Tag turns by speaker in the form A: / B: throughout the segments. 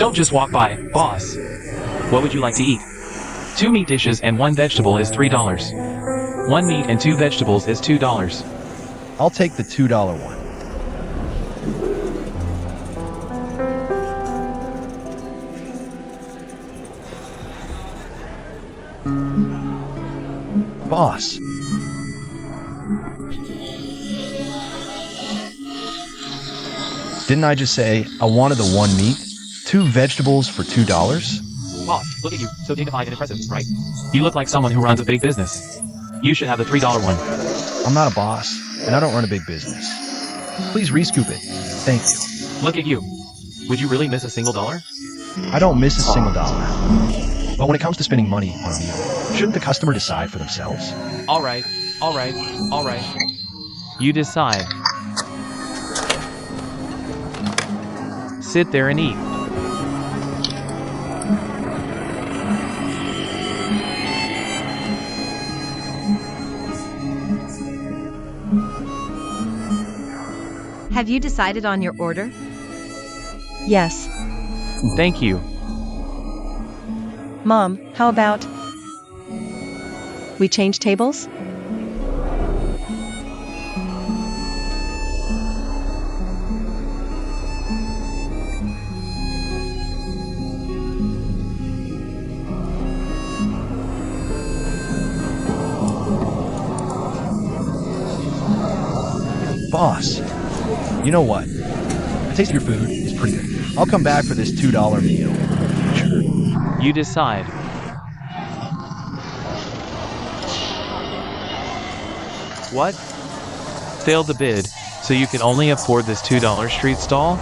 A: Don't just walk by, boss. What would you like to eat? 2 meat dishes and 1 vegetable is $3. 1 meat and 2 vegetables is $2.
B: I'll take the $2 one. Boss. Didn't I just say I wanted the 1 meat, 2 vegetables for $2?
A: Boss, look at you, so dignified and impressive, right? You look like someone who runs a big business. You should have the $3 one.
B: I'm not a boss, and I don't run a big business. Please rescoop it. Thank you.
A: Look at you. Would you really miss a single dollar?
B: I don't miss a single dollar. But when it comes to spending money on a meal, shouldn't the customer decide for themselves?
A: Alright. You decide. Sit there and eat.
C: Have you decided on your order?
D: Yes.
A: Thank you.
D: Mom, how about we change tables?
B: Boss, you know what? The taste of your food is pretty good. I'll come back for this $2 meal. Sure.
A: You decide. What? Failed the bid, so you can only afford this $2 street stall?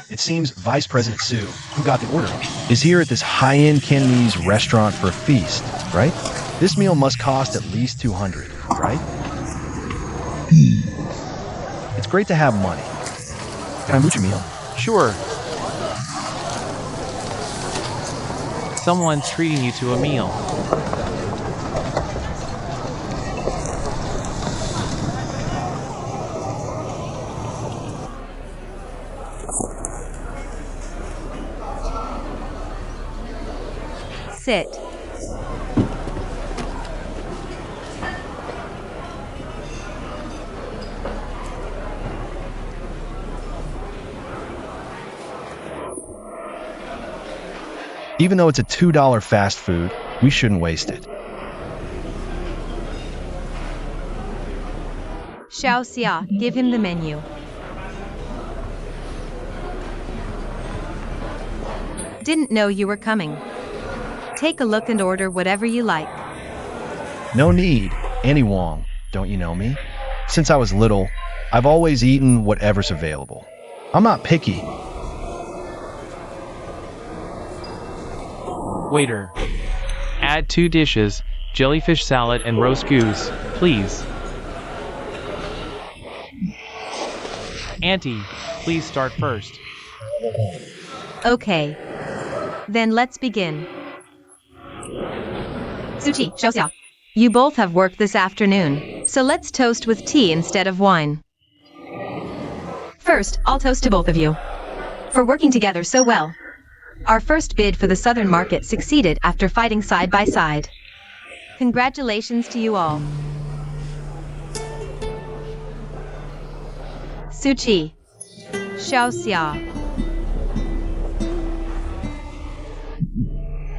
B: It seems Vice President Sue, who got the order, is here at this high-end Cantonese restaurant for a feast, right? This meal must cost at least $200, right? It's great to have money. Can I mooch a meal?
A: Sure. Someone's treating you to a meal.
C: Sit.
B: Even though it's a $2 fast food, we shouldn't waste it.
C: Xiao Xia, give him the menu. Didn't know you were coming. Take a look and order whatever you like.
B: No need. Annie Wong, don't you know me? Since I was little, I've always eaten whatever's available. I'm not picky.
A: Waiter. Add 2 dishes, jellyfish salad and roast goose, please. Auntie, please start first.
C: Okay. Then let's begin. Suchi, Xiao Xia. You both have work this afternoon, so let's toast with tea instead of wine. First, I'll toast to both of you for working together so well. Our first bid for the southern market succeeded after fighting side by side. Congratulations to you all. Suchi, Xiao Xia.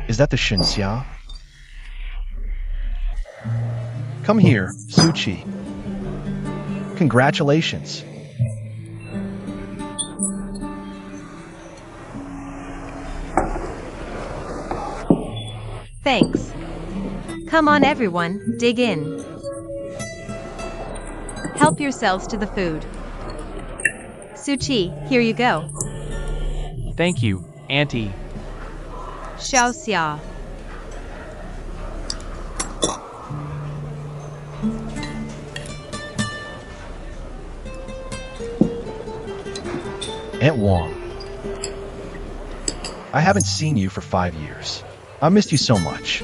B: Is that the Xinxia? Come here, Suchi. Congratulations.
C: Thanks. Come on everyone, dig in. Help yourselves to the food. Suchi, here you go.
A: Thank you, Auntie.
C: Xiao Xia.
B: Aunt Wong. I haven't seen you for 5 years. I missed you so much.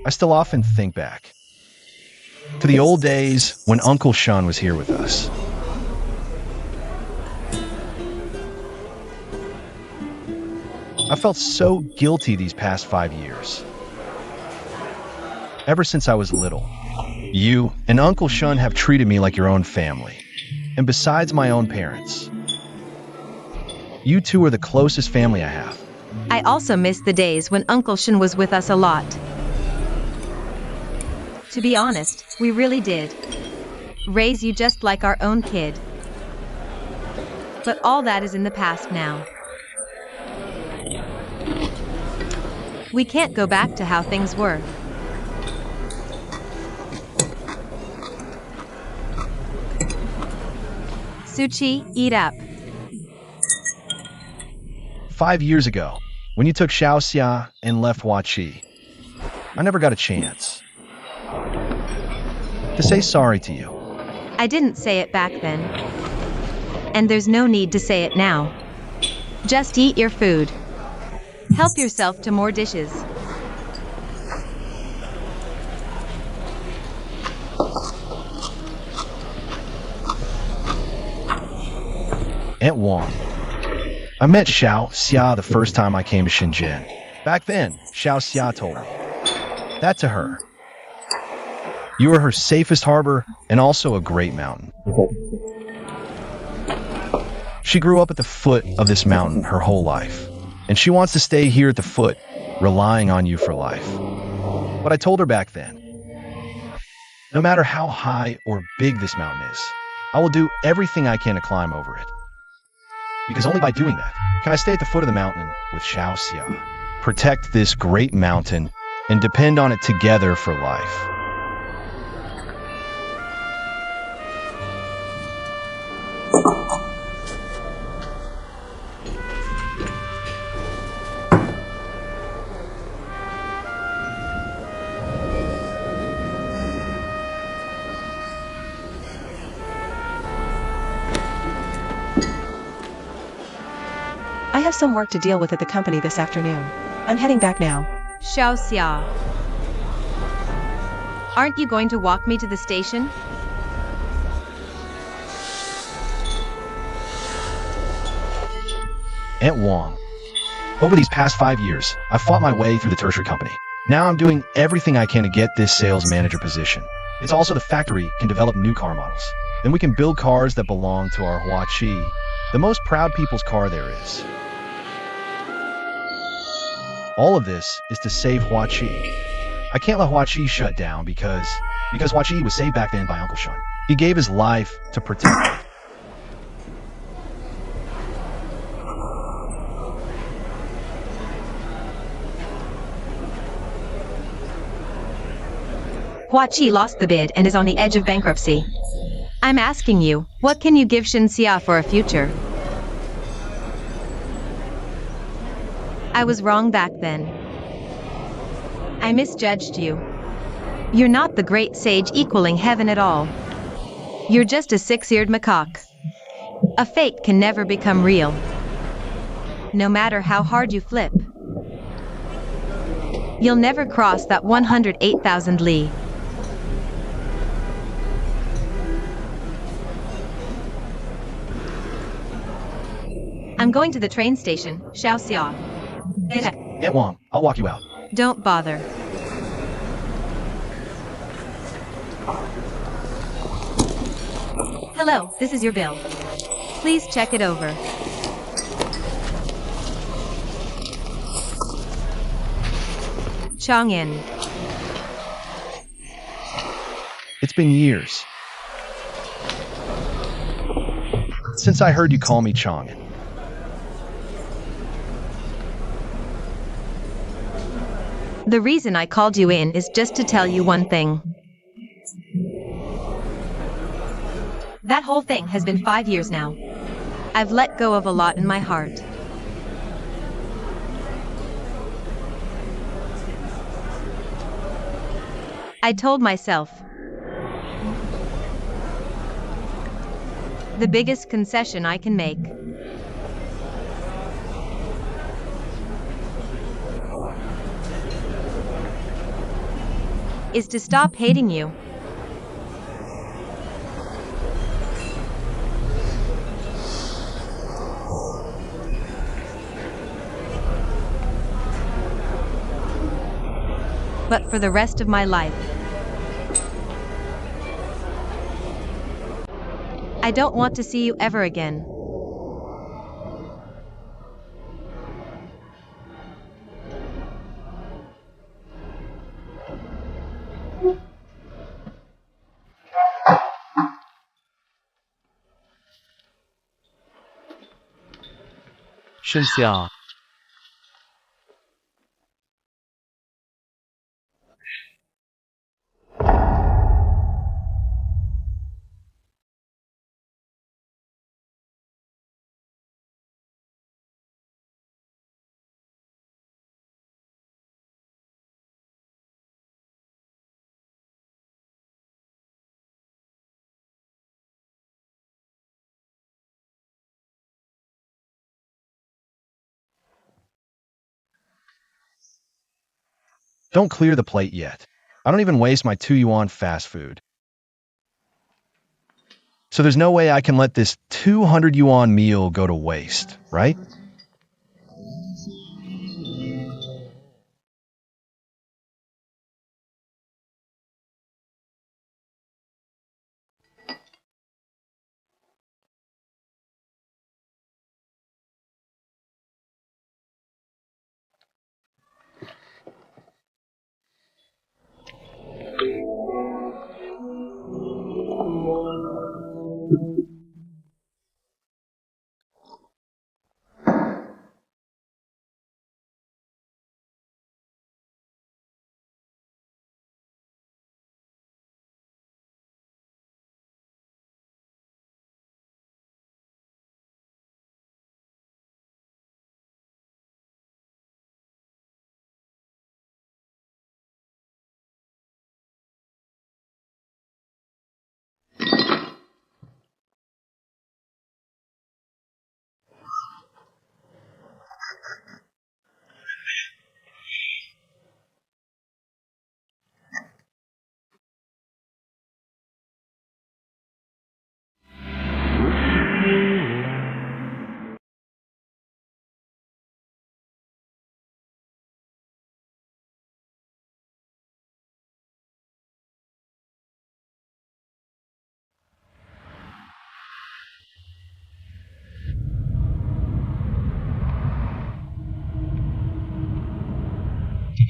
B: I still often think back. to the old days when Uncle Sean was here with us. I felt so guilty these past 5 years. Ever since I was little, you and Uncle Sean have treated me like your own family. And besides my own parents, you two are the closest family I have.
C: I also miss the days when Uncle Sean was with us a lot. To be honest, we really did raise you just like our own kid. But all that is in the past now. We can't go back to how things were. Suchi, eat up.
B: 5 years ago, when you took Xiaoxia and left Huaqi, I never got a chance to say sorry to you.
C: I didn't say it back then. And there's no need to say it now. Just eat your food. Help yourself to more dishes.
B: Aunt Wang. I met Xiaoxia the first time I came to Shenzhen. Back then, Xiaoxia told me that to her. You are her safest harbor and also a great mountain. She grew up at the foot of this mountain her whole life, and she wants to stay here at the foot, relying on you for life. But I told her back then, no matter how high or big this mountain is, I will do everything I can to climb over it. Because only by doing that can I stay at the foot of the mountain with Xiaoxia, protect this great mountain, and depend on it together for life.
D: I have some work to deal with at the company this afternoon. I'm heading back now.
C: Xiaoxia. Aren't you going to walk me to the station?
B: Aunt Wang. Over these past 5 years, I've fought my way through the tertiary company. Now I'm doing everything I can to get this sales manager position. It's also the factory can develop new car models. Then we can build cars that belong to our Huaqi, the most proud people's car there is. All of this is to save Huaqi. I can't let Huaqi shut down because Huaqi was saved back then by Uncle Sean. He gave his life to protect it.
C: Huaqi lost the bid and is on the edge of bankruptcy. I'm asking you, what can you give Xinxia for a future? I was wrong back then. I misjudged you. You're not the great sage equaling heaven at all. You're just a six-eared macaque. A fake can never become real, no matter how hard you flip. You'll never cross that 108,000 li. I'm going to the train station, Xiaoxia.
B: Aunt Wang, I'll walk you out.
C: Don't bother. Hello, this is your bill. Please check it over. Chang'in.
B: It's been years since I heard you call me Chang'in.
C: The reason I called you in is just to tell you one thing. That whole thing has been 5 years now. I've let go of a lot in my heart. I told myself, the biggest concession I can make is to stop hating you. but for the rest of my life. I don't want to see you ever again.
A: Shinxia.
B: Don't clear the plate yet. I don't even waste my 2 yuan fast food. So there's no way I can let this 200 yuan meal go to waste, right?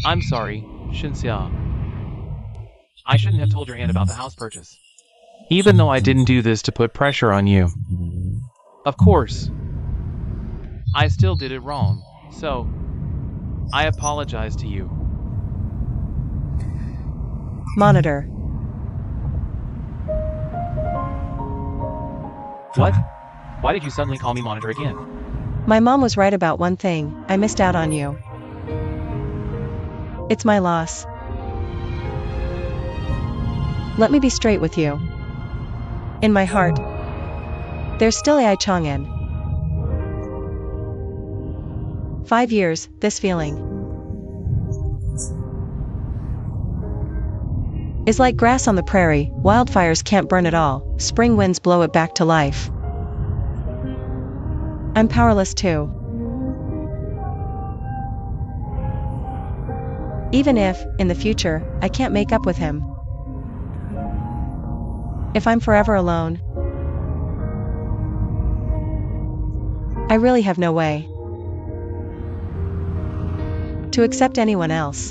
A: I'm sorry, Shinxia. I shouldn't have told your aunt about the house purchase. Even though I didn't do this to put pressure on you. Of course. I still did it wrong, so I apologize to you.
D: Monitor.
A: What? Why did you suddenly call me monitor again?
D: My mom was right about one thing, I missed out on you. It's my loss. Let me be straight with you. In my heart, there's still Ai Chang'an. 5 years, this feeling is like grass on the prairie, wildfires can't burn it all, spring winds blow it back to life. I'm powerless too. Even if, in the future, I can't make up with him. If I'm forever alone, I really have no way to accept anyone else.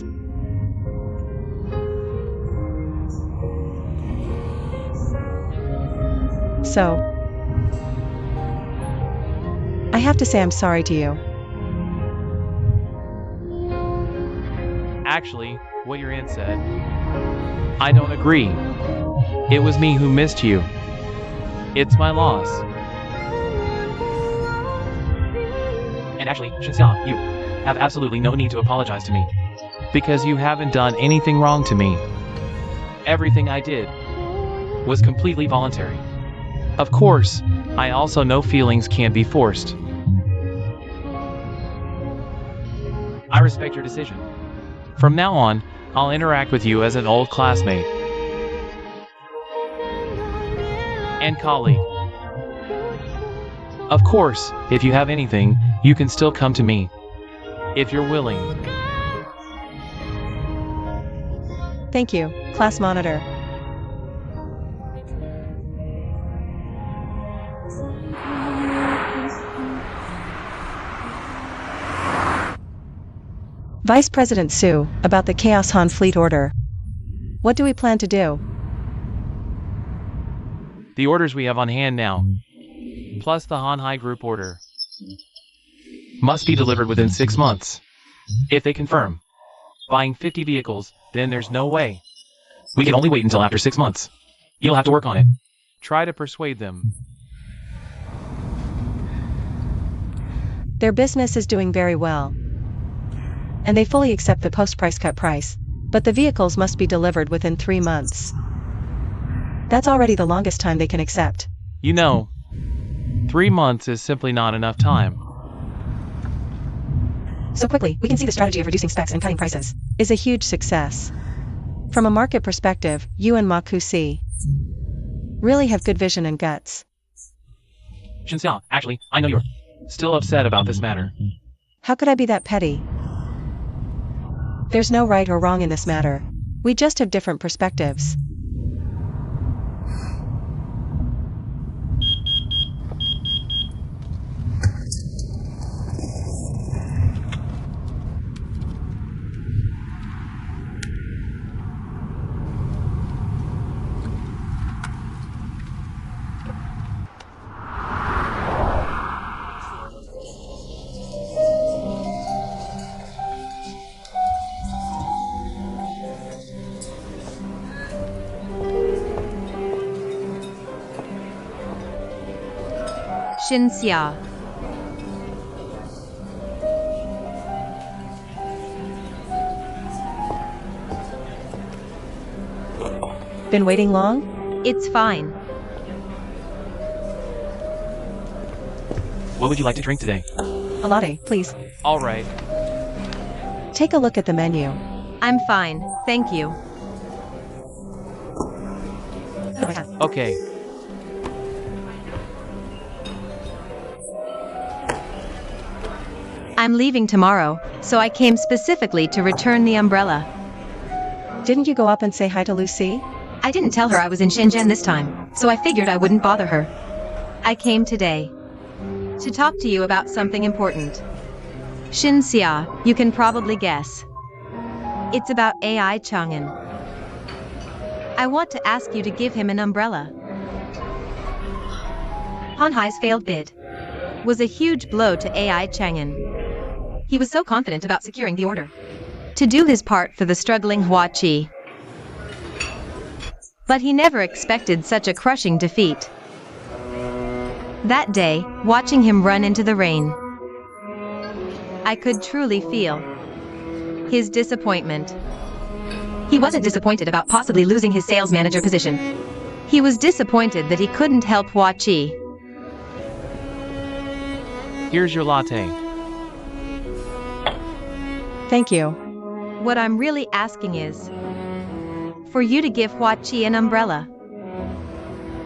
D: So, I have to say I'm sorry to you.
A: Actually, what your aunt said, I don't agree. It was me who missed you. It's my loss. And actually, Shinxia, you have absolutely no need to apologize to me. Because you haven't done anything wrong to me. Everything I did was completely voluntary. Of course, I also know feelings can't be forced. I respect your decision. From now on, I'll interact with you as an old classmate and colleague. Of course, if you have anything, you can still come to me. If you're willing.
D: Thank you, class monitor. Vice President Sue, about the Chaos Han Fleet Order. What do we plan to do?
A: The orders we have on hand now, plus the Han High Group order, must be delivered within 6 months. If they confirm buying 50 vehicles, then there's no way. We can only wait until after 6 months. You'll have to work on it. Try to persuade them.
D: Their business is doing very well, and they fully accept the post-price cut price, but the vehicles must be delivered within 3 months. That's already the longest time they can accept.
A: You know, 3 months is simply not enough time.
D: So quickly, we can see the strategy of reducing specs and cutting prices is a huge success. From a market perspective, you and Ma Kusi really have good vision and guts.
A: Shinxia, actually, I know you're still upset about this matter.
D: How could I be that petty? There's no right or wrong in this matter. We just have different perspectives.
C: Shinxia.
D: Been waiting long?
C: It's fine.
A: What would you like to drink today?
D: A latte, please.
A: All right.
D: Take a look at the menu.
C: I'm fine, thank you.
A: Okay.
C: I'm leaving tomorrow, so I came specifically to return the umbrella.
D: Didn't you go up and say hi to Lucy?
C: I didn't tell her I was in Shenzhen this time, so I figured I wouldn't bother her. I came today to talk to you about something important. Shinxia, you can probably guess. It's about AI Chang'an. I want to ask you to give him an umbrella. Han Hai's failed bid was a huge blow to AI Chang'an. He was so confident about securing the order to do his part for the struggling Hua Qi. But he never expected such a crushing defeat. That day, watching him run into the rain, I could truly feel his disappointment. He wasn't disappointed about possibly losing his sales manager position. He was disappointed that he couldn't help Hua Qi.
A: Here's your latte.
D: Thank you.
C: What I'm really asking is for you to give Hua Qi an umbrella.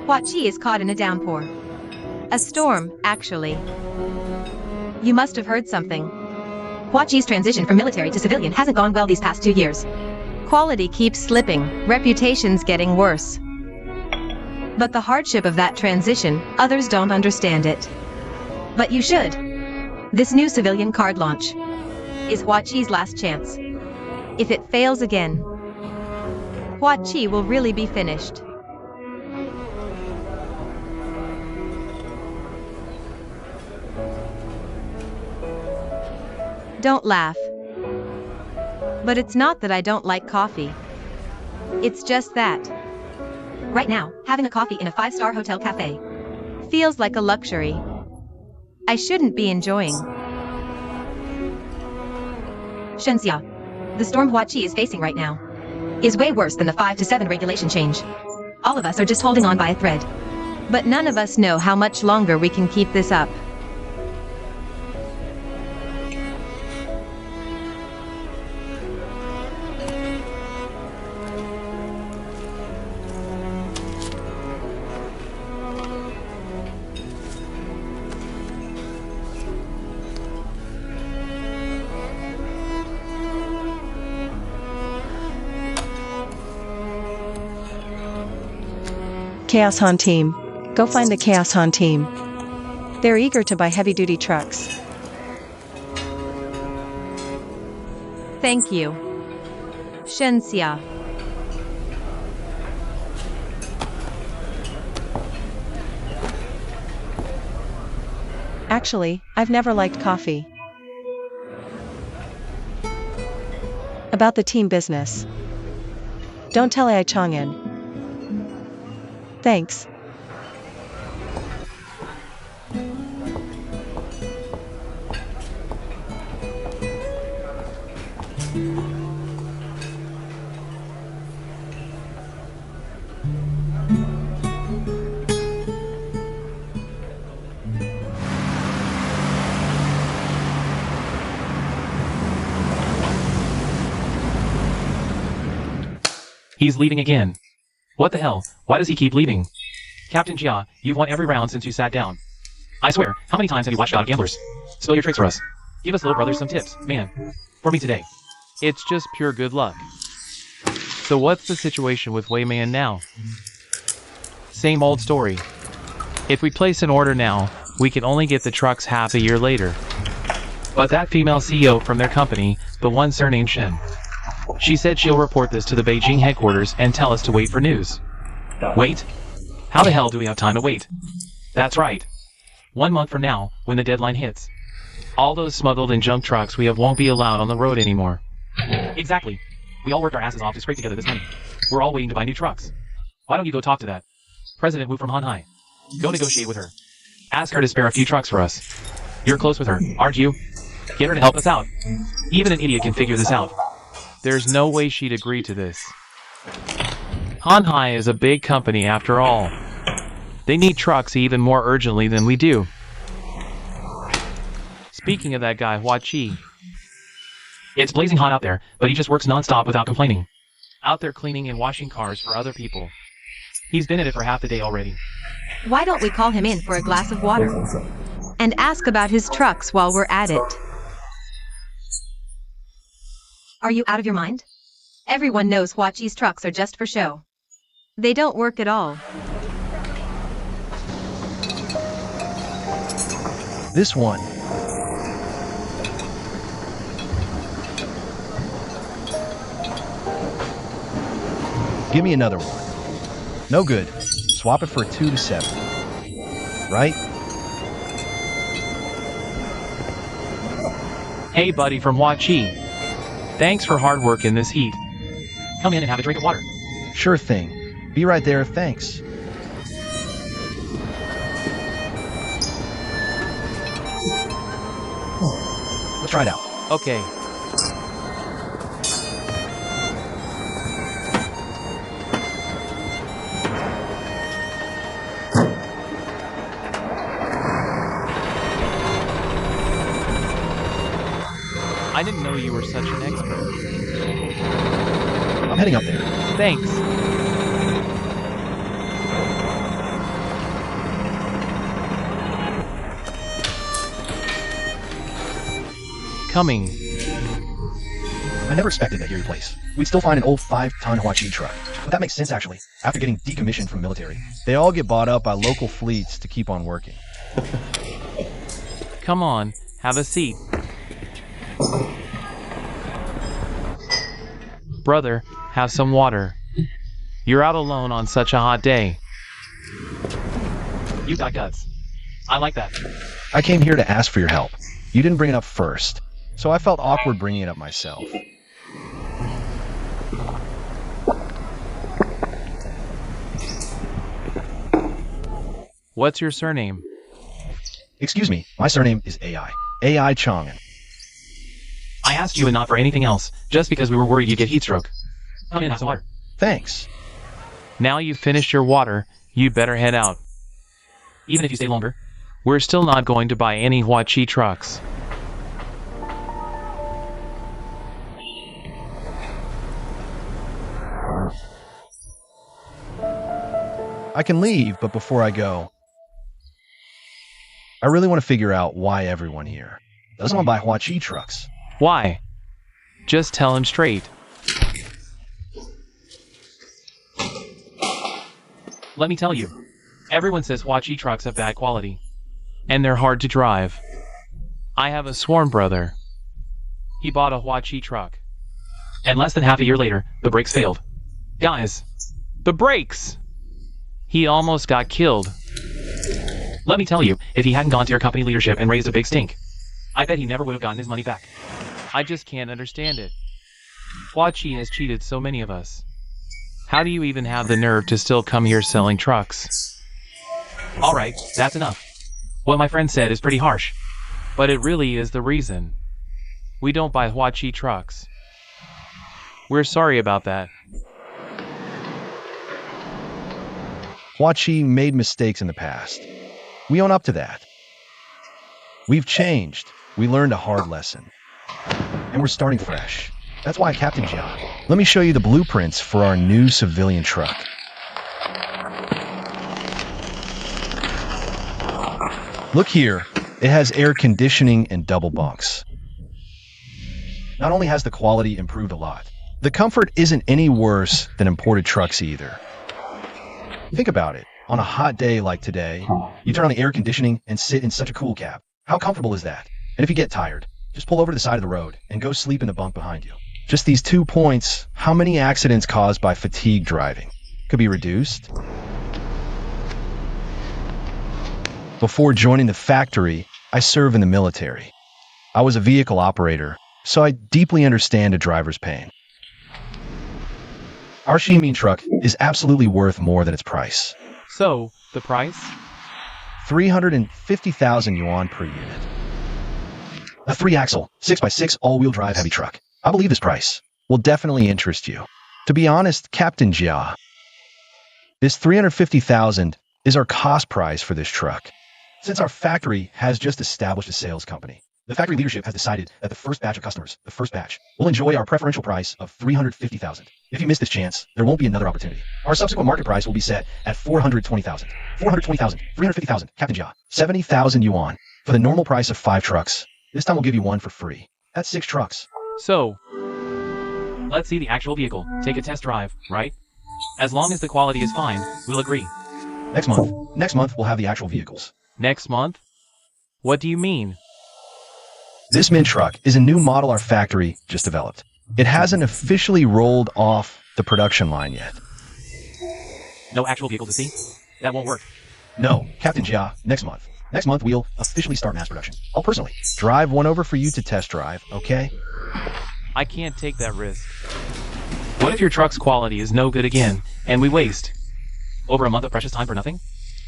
C: Hua Qi is caught in a downpour. A storm, actually. You must have heard something. Hua Qi's transition from military to civilian hasn't gone well these past 2 years. Quality keeps slipping, reputation's getting worse. But the hardship of that transition, others don't understand it. But you should. This new civilian card launch is Hua Qi's last chance. If it fails again, Hua Qi will really be finished. Don't laugh. But it's not that I don't like coffee. It's just that right now, having a coffee in a 5-star hotel cafe feels like a luxury I shouldn't be enjoying. Shenxia, the storm Hua Qi is facing right now is way worse than the 5 to 7 regulation change. All of us are just holding on by a thread. But none of us know how much longer we can keep this up.
D: Chaos Han team. Go find the Chaos Han team. They're eager to buy heavy-duty trucks.
C: Thank you. Shenxia.
D: Actually, I've never liked coffee. About the team business. Don't tell AI Chang'an. Thanks.
A: He's leaving again. What the hell? Why does he keep leaving? Captain Jia, you've won every round since you sat down. I swear, how many times have you watched out gamblers? Spill your tricks for us. Give us little brothers some tips, man. For me today.
E: It's just pure good luck. So what's the situation with Wayman now? Same old story. If we place an order now, we can only get the trucks half a year later. But that female CEO from their company, the one surnamed Shen, she said she'll report this to the Beijing headquarters and tell us to wait for news. Wait? How the hell do we have time to wait? That's right. 1 month from now, when the deadline hits, all those smuggled and junk trucks we have won't be allowed on the road anymore. Exactly. We all worked our asses off to scrape together this money. We're all waiting to buy new trucks. Why don't you go talk to that President Wu from Hanhai? Go negotiate with her. Ask her to spare a few trucks for us. You're close with her, aren't you? Get her to help us out. Even an idiot can figure this out. There's no way she'd agree to this. Hanhai is a big company after all. They need trucks even more urgently than we do. Speaking of that guy, Hua Chi.
A: It's blazing hot out there, but he just works non-stop without complaining. Out there cleaning and washing cars for other people. He's been at it for half the day already.
C: Why don't we call him in for a glass of water? And ask about his trucks while we're at it. Are you out of your mind? Everyone knows Hua Chi's trucks are just for show. They don't work at all.
B: This one. Give me another one. No good. Swap it for a 2 to 7. Right?
E: Hey buddy from Hua Chi. Thanks for hard work in this heat.
A: Come in and have a drink of water.
B: Sure thing. Be right there, thanks. Let's try it out.
E: Okay. I didn't know you were such an expert.
B: I'm heading up there.
E: Thanks. Coming.
B: I never expected that here place. We'd still find an old 5-ton Hua Chi truck. But that makes sense actually. After getting decommissioned from military, they all get bought up by local fleets to keep on working.
E: Come on, have a seat. Brother, have some water. You're out alone on such a hot day.
A: You got guts. I like that.
B: I came here to ask for your help. You didn't bring it up first, so I felt awkward bringing it up myself.
E: What's your surname?
B: Excuse me, my surname is AI. AI Chang'an.
A: I asked you and not for anything else, just because we were worried you'd get heat stroke. Come in, have some water.
B: Thanks.
E: Now you've finished your water, you better head out.
A: Even if you stay longer.
E: We're still not going to buy any Hua Chi trucks.
B: I can leave, but before I go, I really want to figure out why everyone here doesn't want to buy Hua Chi trucks.
E: Why? Just tell him straight. Let me tell you, everyone says Huachi trucks have bad quality. And they're hard to drive. I have a sworn brother. He bought a Huachi truck. And less than half a year later, the brakes failed. Guys, the brakes! He almost got killed. Let me tell you, if he hadn't gone to your company leadership and raised a big stink, I bet he never would have gotten his money back. I just can't understand it. Huachi has cheated so many of us. How do you even have the nerve to still come here selling trucks? Alright, that's enough. What my friend said is pretty harsh. But it really is the reason. We don't buy Huachi trucks. We're sorry about that.
B: Huachi made mistakes in the past. We own up to that. We've changed. We learned a hard lesson. And we're starting fresh. That's why, Captain Jia, let me show you the blueprints for our new civilian truck. Look here. It has air conditioning and double bunks. Not only has the quality improved a lot, the comfort isn't any worse than imported trucks either. Think about it. On a hot day like today, you turn on the air conditioning and sit in such a cool cab. How comfortable is that? And if you get tired, just pull over to the side of the road and go sleep in the bunk behind you. Just these 2 points, how many accidents caused by fatigue driving could be reduced? Before joining the factory, I served in the military. I was a vehicle operator, so I deeply understand a driver's pain. Our Xiaomi truck is absolutely worth more than its price.
E: So, the price?
B: 350,000 yuan per unit. A 3-axle, 6x6 all-wheel drive heavy truck. I believe this price will definitely interest you. To be honest, Captain Jia, this 350,000 is our cost price for this truck. Since our factory has just established a sales company, the factory leadership has decided that the first batch of customers, the first batch, will enjoy our preferential price of 350,000. If you miss this chance, there won't be another opportunity. Our subsequent market price will be set at 420,000. 420,000, 350,000, Captain Jia, 70,000 yuan for the normal price of 5 trucks. This time we'll give you one for free. That's 6 trucks.
E: So, let's see the actual vehicle. Take a test drive, right? As long as the quality is fine, we'll agree.
B: Next month we'll have the actual vehicles.
E: Next month? What do you mean?
B: This Min truck is a new model our factory just developed. It hasn't officially rolled off the production line yet.
E: No actual vehicle to see? That won't work.
B: No, Captain Jia, next month. Next month we'll officially start mass production. I'll personally drive one over for you to test drive, okay?
E: I can't take that risk. What if your truck's quality is no good again, and we waste over a month of precious time for nothing?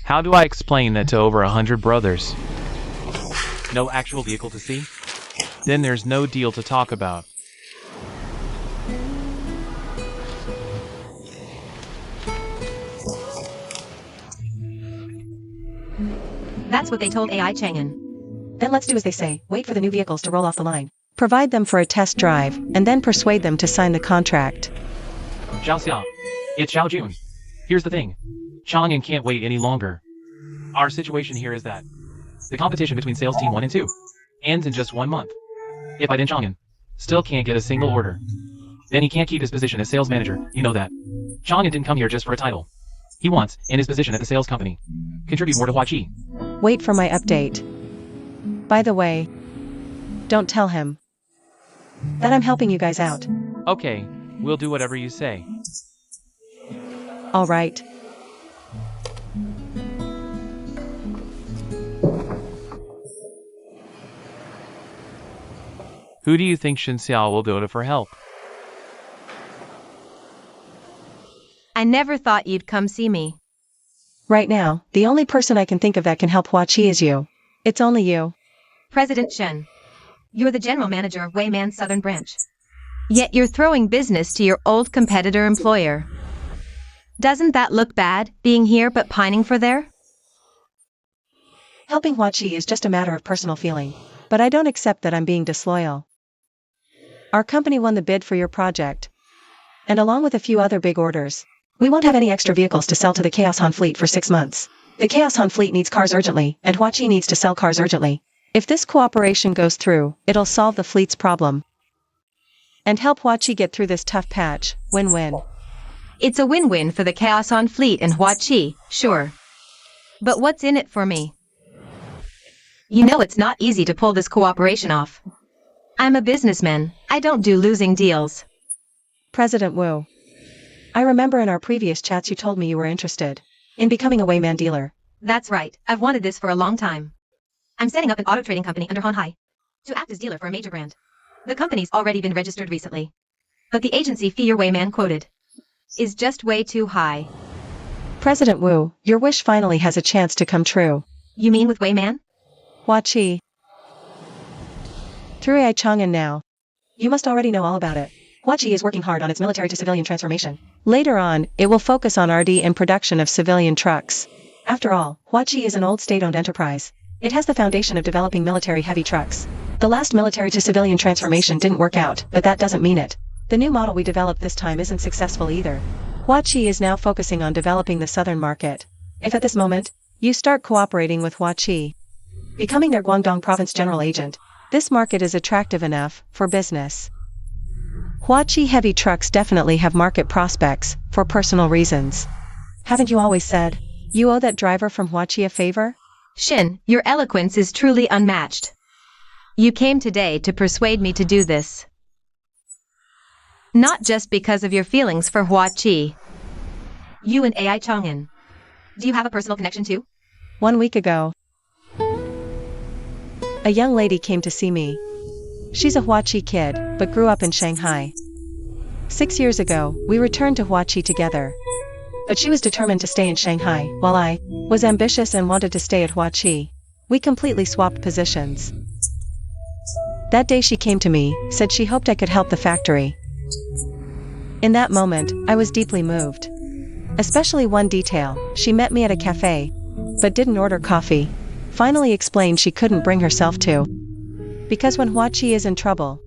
E: How do I explain that to over 100 brothers? No actual vehicle to see? Then there's no deal to talk about.
C: That's what they told AI Chang'an.
D: Then let's do as they say, wait for the new vehicles to roll off the line. Provide them for a test drive, and then persuade them to sign the contract.
E: Xiao Xia, it's Xiao Jun. Here's the thing. Chang'an can't wait any longer. Our situation here is that the competition between sales team 1 and 2 ends in just 1 month. If I then Chang'an still can't get a single order, then he can't keep his position as sales manager, you know that. Chang'an didn't come here just for a title. He wants, in his position at the sales company, contribute more to Huachi.
D: Wait for my update. By the way, don't tell him that I'm helping you guys out.
E: Okay, we'll do whatever you say.
D: All right.
E: Who do you think Shen Xiao will go to for help?
C: I never thought you'd come see me.
D: Right now, the only person I can think of that can help Huachi is you. It's only you.
C: President Shen. You're the general manager of Weiman's Southern Branch. Yet you're throwing business to your old competitor employer. Doesn't that look bad, being here but pining for there?
D: Helping Huachi is just a matter of personal feeling, but I don't accept that I'm being disloyal. Our company won the bid for your project, and along with a few other big orders, we won't have any extra vehicles to sell to the Chaos Han fleet for 6 months. The Chaos Han fleet needs cars urgently, and Huachi needs to sell cars urgently. If this cooperation goes through, it'll solve the fleet's problem and help Huachi get through this tough patch. Win-win.
C: It's a win-win for the Chaos on Fleet and Huachi, sure. But what's in it for me? You know it's not easy to pull this cooperation off. I'm a businessman. I don't do losing deals.
D: President Wu. I remember in our previous chats you told me you were interested in becoming a Wayman dealer.
C: That's right. I've wanted this for a long time. I'm setting up an auto trading company under Honhai to act as dealer for a major brand. The company's already been registered recently. But the agency fee your Wayman quoted is just way too high.
D: President Wu, your wish finally has a chance to come true.
C: You mean with Wayman?
D: Huachi. Through AI Chang'an now. You must already know all about it. Huachi is working hard on its military to civilian transformation. Later on, it will focus on RD and production of civilian trucks. After all, Huachi is an old state-owned enterprise. It has the foundation of developing military heavy trucks. The last military to civilian transformation didn't work out, but that doesn't mean it. The new model we developed this time isn't successful either. Huachi is now focusing on developing the southern market. If at this moment, you start cooperating with Huachi, becoming their Guangdong province general agent, this market is attractive enough for business. Huachi heavy trucks definitely have market prospects, for personal reasons. Haven't you always said, you owe that driver from Huachi a favor?
C: Shin, your eloquence is truly unmatched. You came today to persuade me to do this. Not just because of your feelings for Huachi. You and AI Chang'an. Do you have a personal connection too?
D: 1 week ago, a young lady came to see me. She's a Huachi kid, but grew up in Shanghai. 6 years ago, we returned to Huachi together. But she was determined to stay in Shanghai, while I was ambitious and wanted to stay at Huachi. We completely swapped positions. That day she came to me, said she hoped I could help the factory. In that moment, I was deeply moved. Especially one detail, she met me at a cafe, but didn't order coffee. Finally explained she couldn't bring herself to. Because when Huachi is in trouble,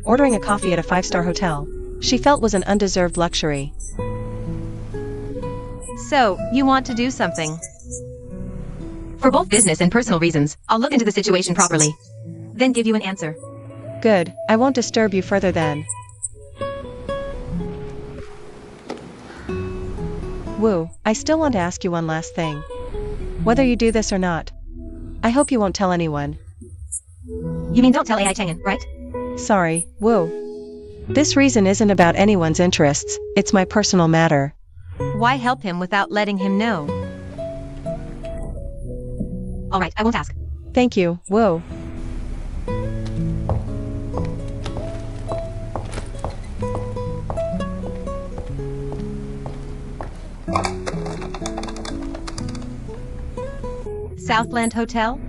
D: ordering a coffee at a 5-star hotel, she felt was an undeserved luxury.
C: So, you want to do something? For both business and personal reasons, I'll look into the situation properly. Then give you an answer.
D: Good, I won't disturb you further then. Wu, I still want to ask you one last thing. Whether you do this or not, I hope you won't tell anyone.
C: You mean don't tell AI Chang'an, right?
D: Sorry, Wu. This reason isn't about anyone's interests, it's my personal matter.
C: Why help him without letting him know? Alright, I won't ask.
D: Thank you, Wu.
C: Southland Hotel?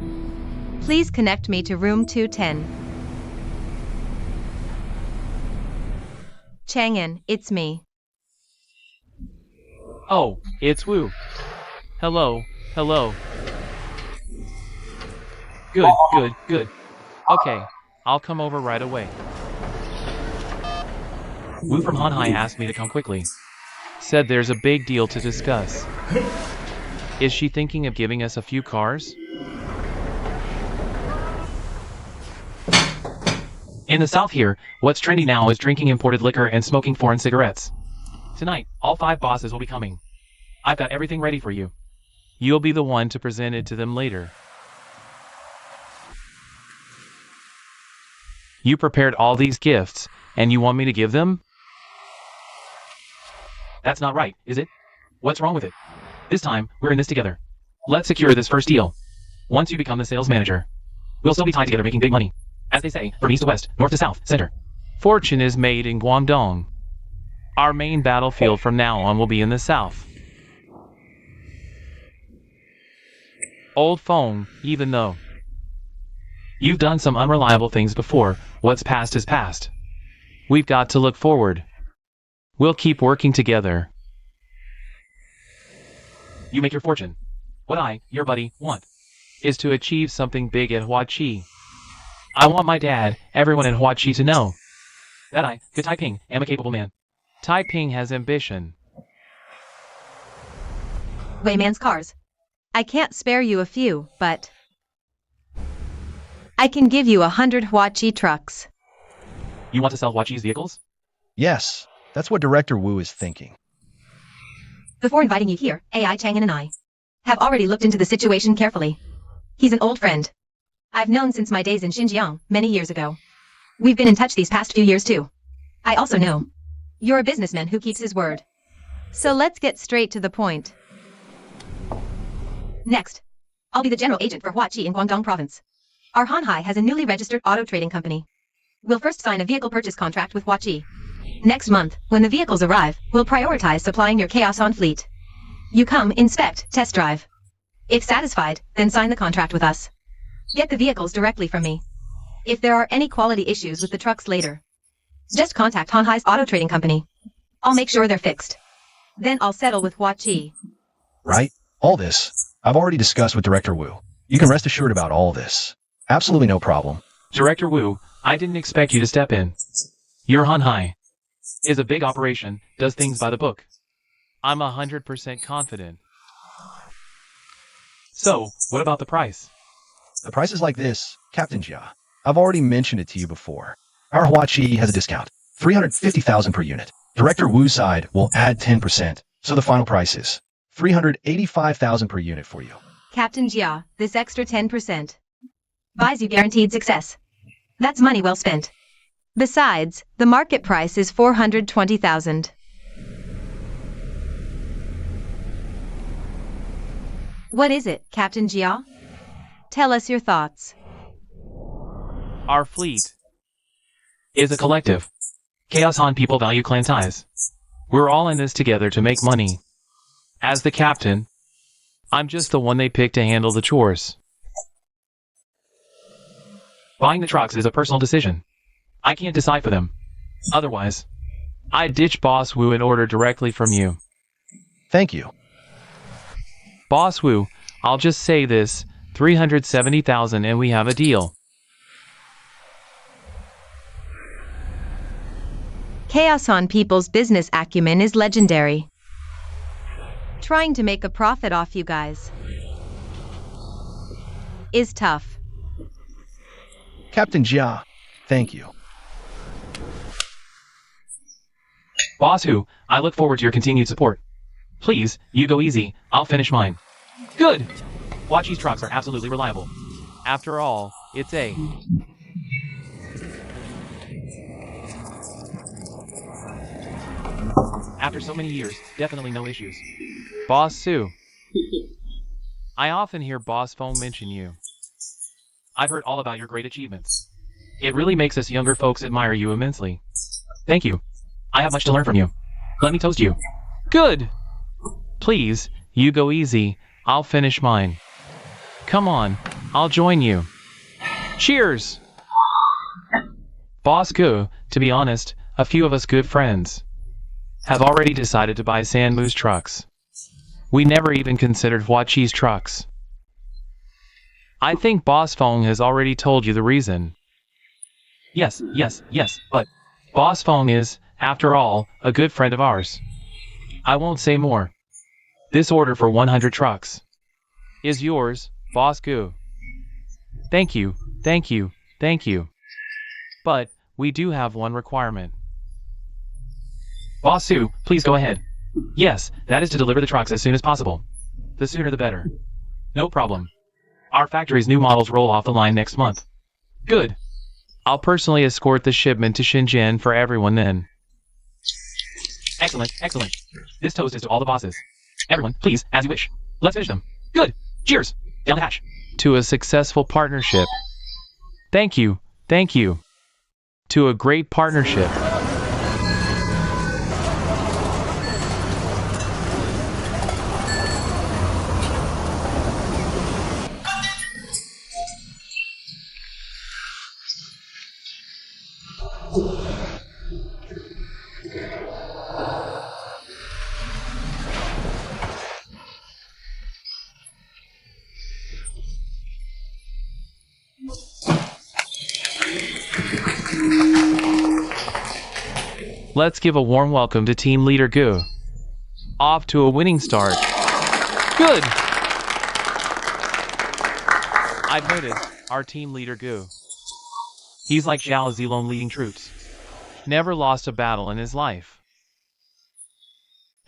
C: Please connect me to room 210. Chang'an, it's me.
E: Oh, it's Wu. Hello, hello. Good. Okay, I'll come over right away. Wu from Hanhai asked me to come quickly. Said there's a big deal to discuss. Is she thinking of giving us a few cars? In the south here, what's trendy now is drinking imported liquor and smoking foreign cigarettes. Tonight, all 5 bosses will be coming. I've got everything ready for you. You'll be the one to present it to them later. You prepared all these gifts, and you want me to give them? That's not right, is it? What's wrong with it? This time, we're in this together. Let's secure this first deal. Once you become the sales manager, we'll still be tied together making big money. As they say, from east to west, north to south, center. Fortune is made in Guangdong. Our main battlefield from now on will be in the south. Old phone, even though you've done some unreliable things before, what's past is past. We've got to look forward. We'll keep working together. You make your fortune. What I, your buddy, want is to achieve something big at Huachi. I want my dad, everyone in Huachi to know that I, Good Taiping, am a capable man. Taiping has ambition.
C: Wayman's cars. I can't spare you a few, but I can give you 100 Huachi trucks.
E: You want to sell Huachi's vehicles?
B: Yes, that's what Director Wu is thinking.
C: Before inviting you here, AI Chang'an and I have already looked into the situation carefully. He's an old friend I've known since my days in Xinjiang many years ago. We've been in touch these past few years too. I also know you're a businessman who keeps his word.
F: So let's get straight to the point.
C: Next, I'll be the general agent for Huaqi in Guangdong province. Our Hanhai has a newly registered auto trading company. We'll first sign a vehicle purchase contract with Huaqi. Next month, when the vehicles arrive, we'll prioritize supplying your Chaos On fleet. You come, inspect, test drive. If satisfied, then sign the contract with us. Get the vehicles directly from me. If there are any quality issues with the trucks later, just contact Hanhai's auto trading company. I'll make sure they're fixed. Then I'll settle with Huaqi.
B: Right? All this, I've already discussed with Director Wu. You can rest assured about all this. Absolutely no problem.
E: Director Wu, I didn't expect you to step in. Your Hanhai is a big operation, does things by the book. I'm 100% confident. So, what about the price?
B: The price is like this, Captain Jia. I've already mentioned it to you before. Our Huaqi has a discount, 350,000 per unit. Director Wu's side will add 10%, so the final price is 385,000 per unit for you.
C: Captain Jia, this extra 10% buys you guaranteed success. That's money well spent.
F: Besides, the market price is 420,000.
C: What is it, Captain Jia?
F: Tell us your thoughts.
E: Our fleet is a collective. Chaos Han people value clan ties. We're all in this together to make money. As the captain, I'm just the one they pick to handle the chores. Buying the trucks is a personal decision. I can't decide for them. Otherwise, I'd ditch Boss Wu and order directly from you.
B: Thank you.
E: Boss Wu, I'll just say this, 370,000 and we have a deal.
F: Chaos On people's business acumen is legendary. Trying to make a profit off you guys is tough.
B: Captain Jia, thank you.
E: Boss Wu, I look forward to your continued support. Please, you go easy, I'll finish mine. Good! Huaqi's trucks are absolutely reliable. After all, it's a... After so many years, definitely no issues. Boss Sue. I often hear Boss Fong mention you. I've heard all about your great achievements. It really makes us younger folks admire you immensely. Thank you. I have much to learn from you. Let me toast you. Good! Please, you go easy, I'll finish mine. Come on, I'll join you. Cheers! Boss Gu, to be honest, a few of us good friends have already decided to buy Sanmu's trucks. We never even considered Huaqi's trucks. I think Boss Fong has already told you the reason. Yes, but Boss Fong is, after all, a good friend of ours. I won't say more. This order for 100 trucks is yours, Boss Gu. Thank you. But we do have one requirement. Boss Sue, please go ahead. Yes, that is to deliver the trucks as soon as possible. The sooner the better. No problem. Our factory's new models roll off the line next month. Good. I'll personally escort the shipment to Shenzhen for everyone then. Excellent. This toast is to all the bosses. Everyone, please, as you wish. Let's finish them. Good. Cheers. Down the hatch. To a successful partnership. Thank you. To a great partnership. Let's give a warm welcome to Team Leader Gu. Off to a winning start. Good! I've noticed our Team Leader Gu. He's like Zhao Zilong leading troops. Never lost a battle in his life.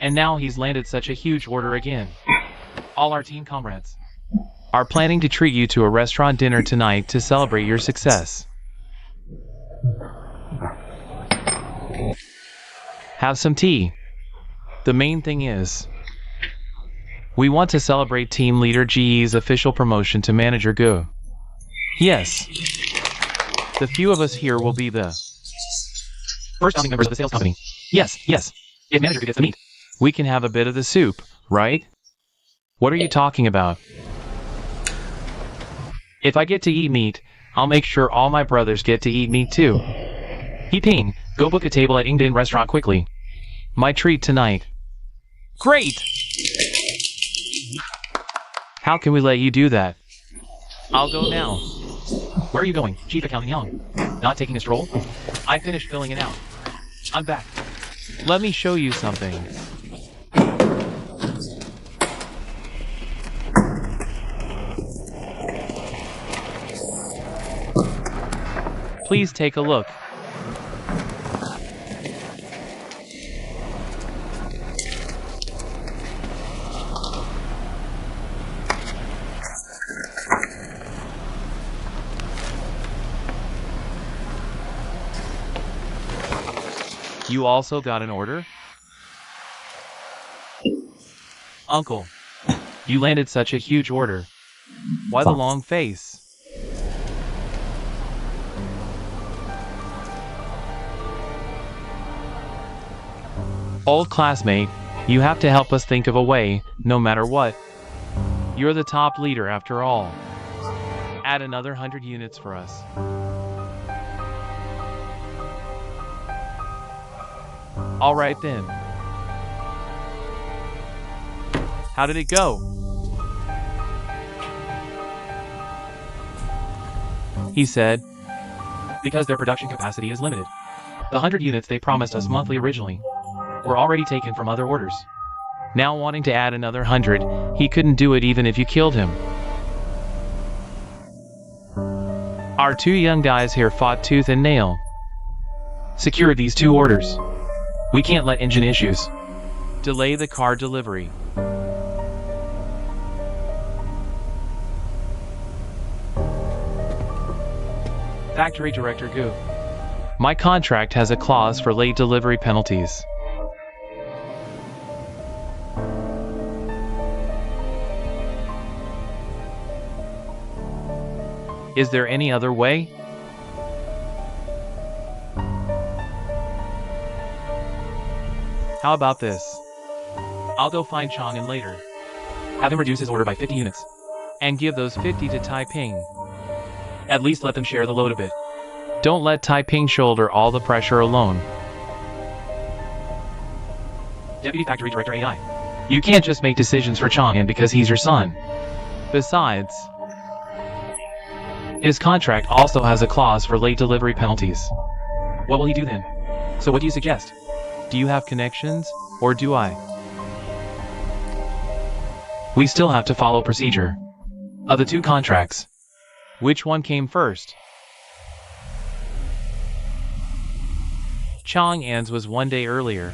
E: And now he's landed such a huge order again. All our team comrades are planning to treat you to a restaurant dinner tonight to celebrate your success. Have some tea. The main thing is, we want to celebrate Team Leader GE's official promotion to Manager Go. Yes. The few of us here will be the first founding members of the sales company. Yes. If Manager Go gets the meat, we can have a bit of the soup, right? What are you talking about? If I get to eat meat, I'll make sure all my brothers get to eat meat too. Ping, go book a table at Ingdin restaurant quickly. My treat tonight. Great! How can we let you do that? I'll go now. Where are you going, Chief Accountant Young? Not taking a stroll? I finished filling it out. I'm back. Let me show you something. Please take a look. You also got an order? Uncle, you landed such a huge order. Why the long face? Old classmate, you have to help us think of a way, no matter what. You're the top leader after all. Add another 100 units for us. All right then. How did it go? He said, because their production capacity is limited. The 100 units they promised us monthly originally were already taken from other orders. Now wanting to add another 100, he couldn't do it even if you killed him. Our two young guys here fought tooth and nail. Secured these two orders. We can't let engine issues delay the car delivery. Factory Director Gu. My contract has a clause for late delivery penalties. Is there any other way? How about this? I'll go find Chang'an later. Have him reduce his order by 50 units. And give those 50 to Taiping. At least let them share the load a bit. Don't let Taiping shoulder all the pressure alone. Deputy Factory Director AI. You can't just make decisions for Chang'an because he's your son. Besides, his contract also has a clause for late delivery penalties. What will he do then? So what do you suggest? Do you have connections, or do I? We still have to follow procedure. Of the two contracts, which one came first? Chang'an's was 1 day earlier.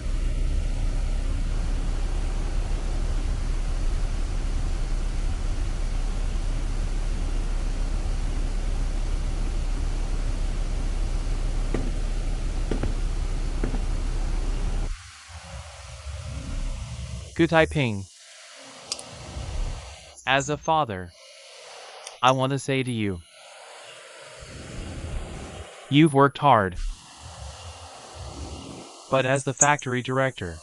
E: Gu Taiping. As a father, I want to say to you, you've worked hard. But as the factory director,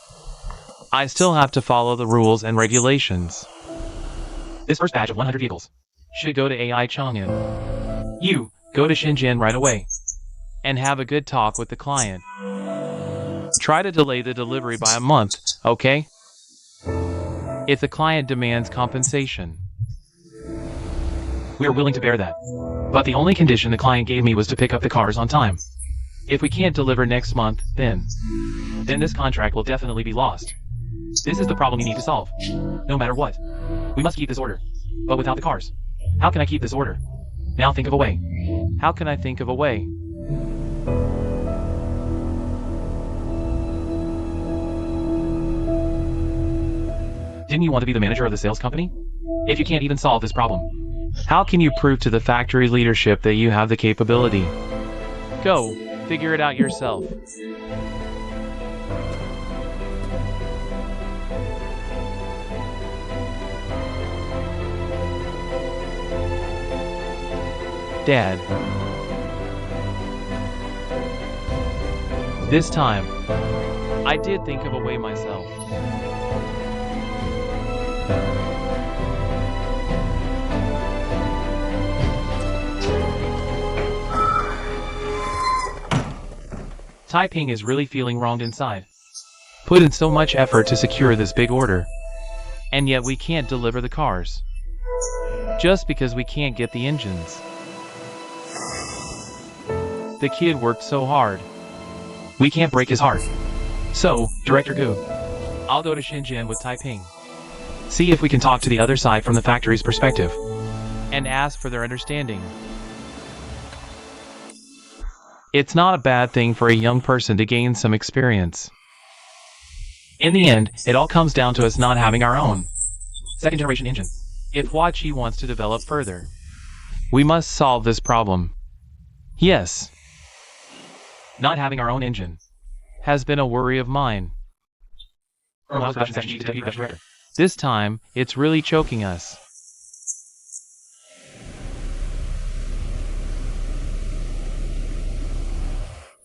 E: I still have to follow the rules and regulations. This first batch of 100 vehicles should go to AI Chang'an. You, go to Shenzhen right away. And have a good talk with the client. Try to delay the delivery by a month, okay? If the client demands compensation, we are willing to bear that. But the only condition the client gave me was to pick up the cars on time. If we can't deliver next month, then this contract will definitely be lost. This is the problem you need to solve. No matter what. We must keep this order. But without the cars. How can I keep this order? Now think of a way. How can I think of a way?
A: Didn't you want to be the manager of the sales company? If you can't even solve this problem.
E: How can you prove to the factory leadership that you have the capability? Go, figure it out yourself. Dad. This time, I did think of a way myself.
A: Taiping is really feeling wronged inside.
E: Put in so much effort to secure this big order, and yet we can't deliver the cars. Just because we can't get the engines. The kid worked so hard.
A: We can't break his heart. So, Director Gu,
E: I'll go to Shenzhen with Taiping
A: see if we can talk to the other side from the factory's perspective.
E: and ask for their understanding. It's not a bad thing for a young person to gain some experience.
A: In the end, it all comes down to us not having our own second-generation engine.
E: If Huaqi wants to develop further, we must solve this problem. Yes,
A: Not having our own engine.
E: has been a worry of mine. This time, it's really choking us.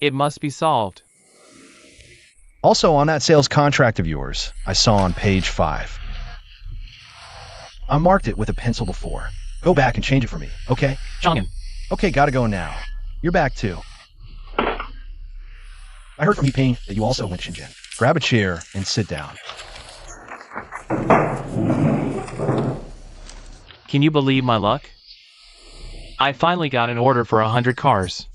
E: It must be solved.
B: Also, on that sales contract of yours, I saw on page 5. I marked it with a pencil before. Go back and change it for me, okay?
A: Chang'an,
B: Okay, gotta go now. You're back too. I heard from Yiping that you also went to Shenzhen. Grab a chair and sit down.
E: Can you believe my luck? I finally got an order for 100 cars.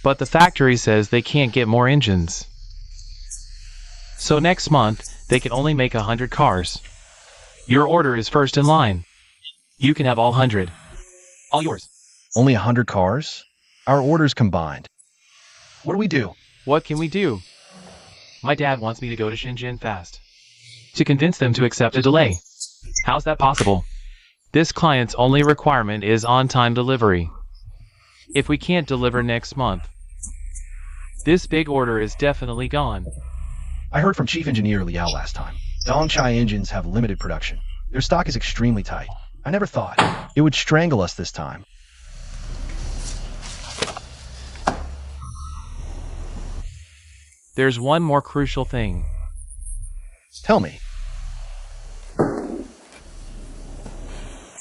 E: But the factory says they can't get more engines. So next month, they can only make 100 cars. Your order is first in line. You can have all 100.
A: all yours.
B: Only 100 cars? Our orders combined. What do we do?
E: What can we do?
A: My dad wants me to go to Shenzhen fast. To convince them to accept a delay. How's that possible?
E: This client's only requirement is on-time delivery. If we can't deliver next month, this big order is definitely gone.
B: I heard from Chief Engineer Liao last time. Dongchai engines have limited production. Their stock is extremely tight. I never thought it would strangle us this time.
E: There's one more crucial thing.
B: Tell me.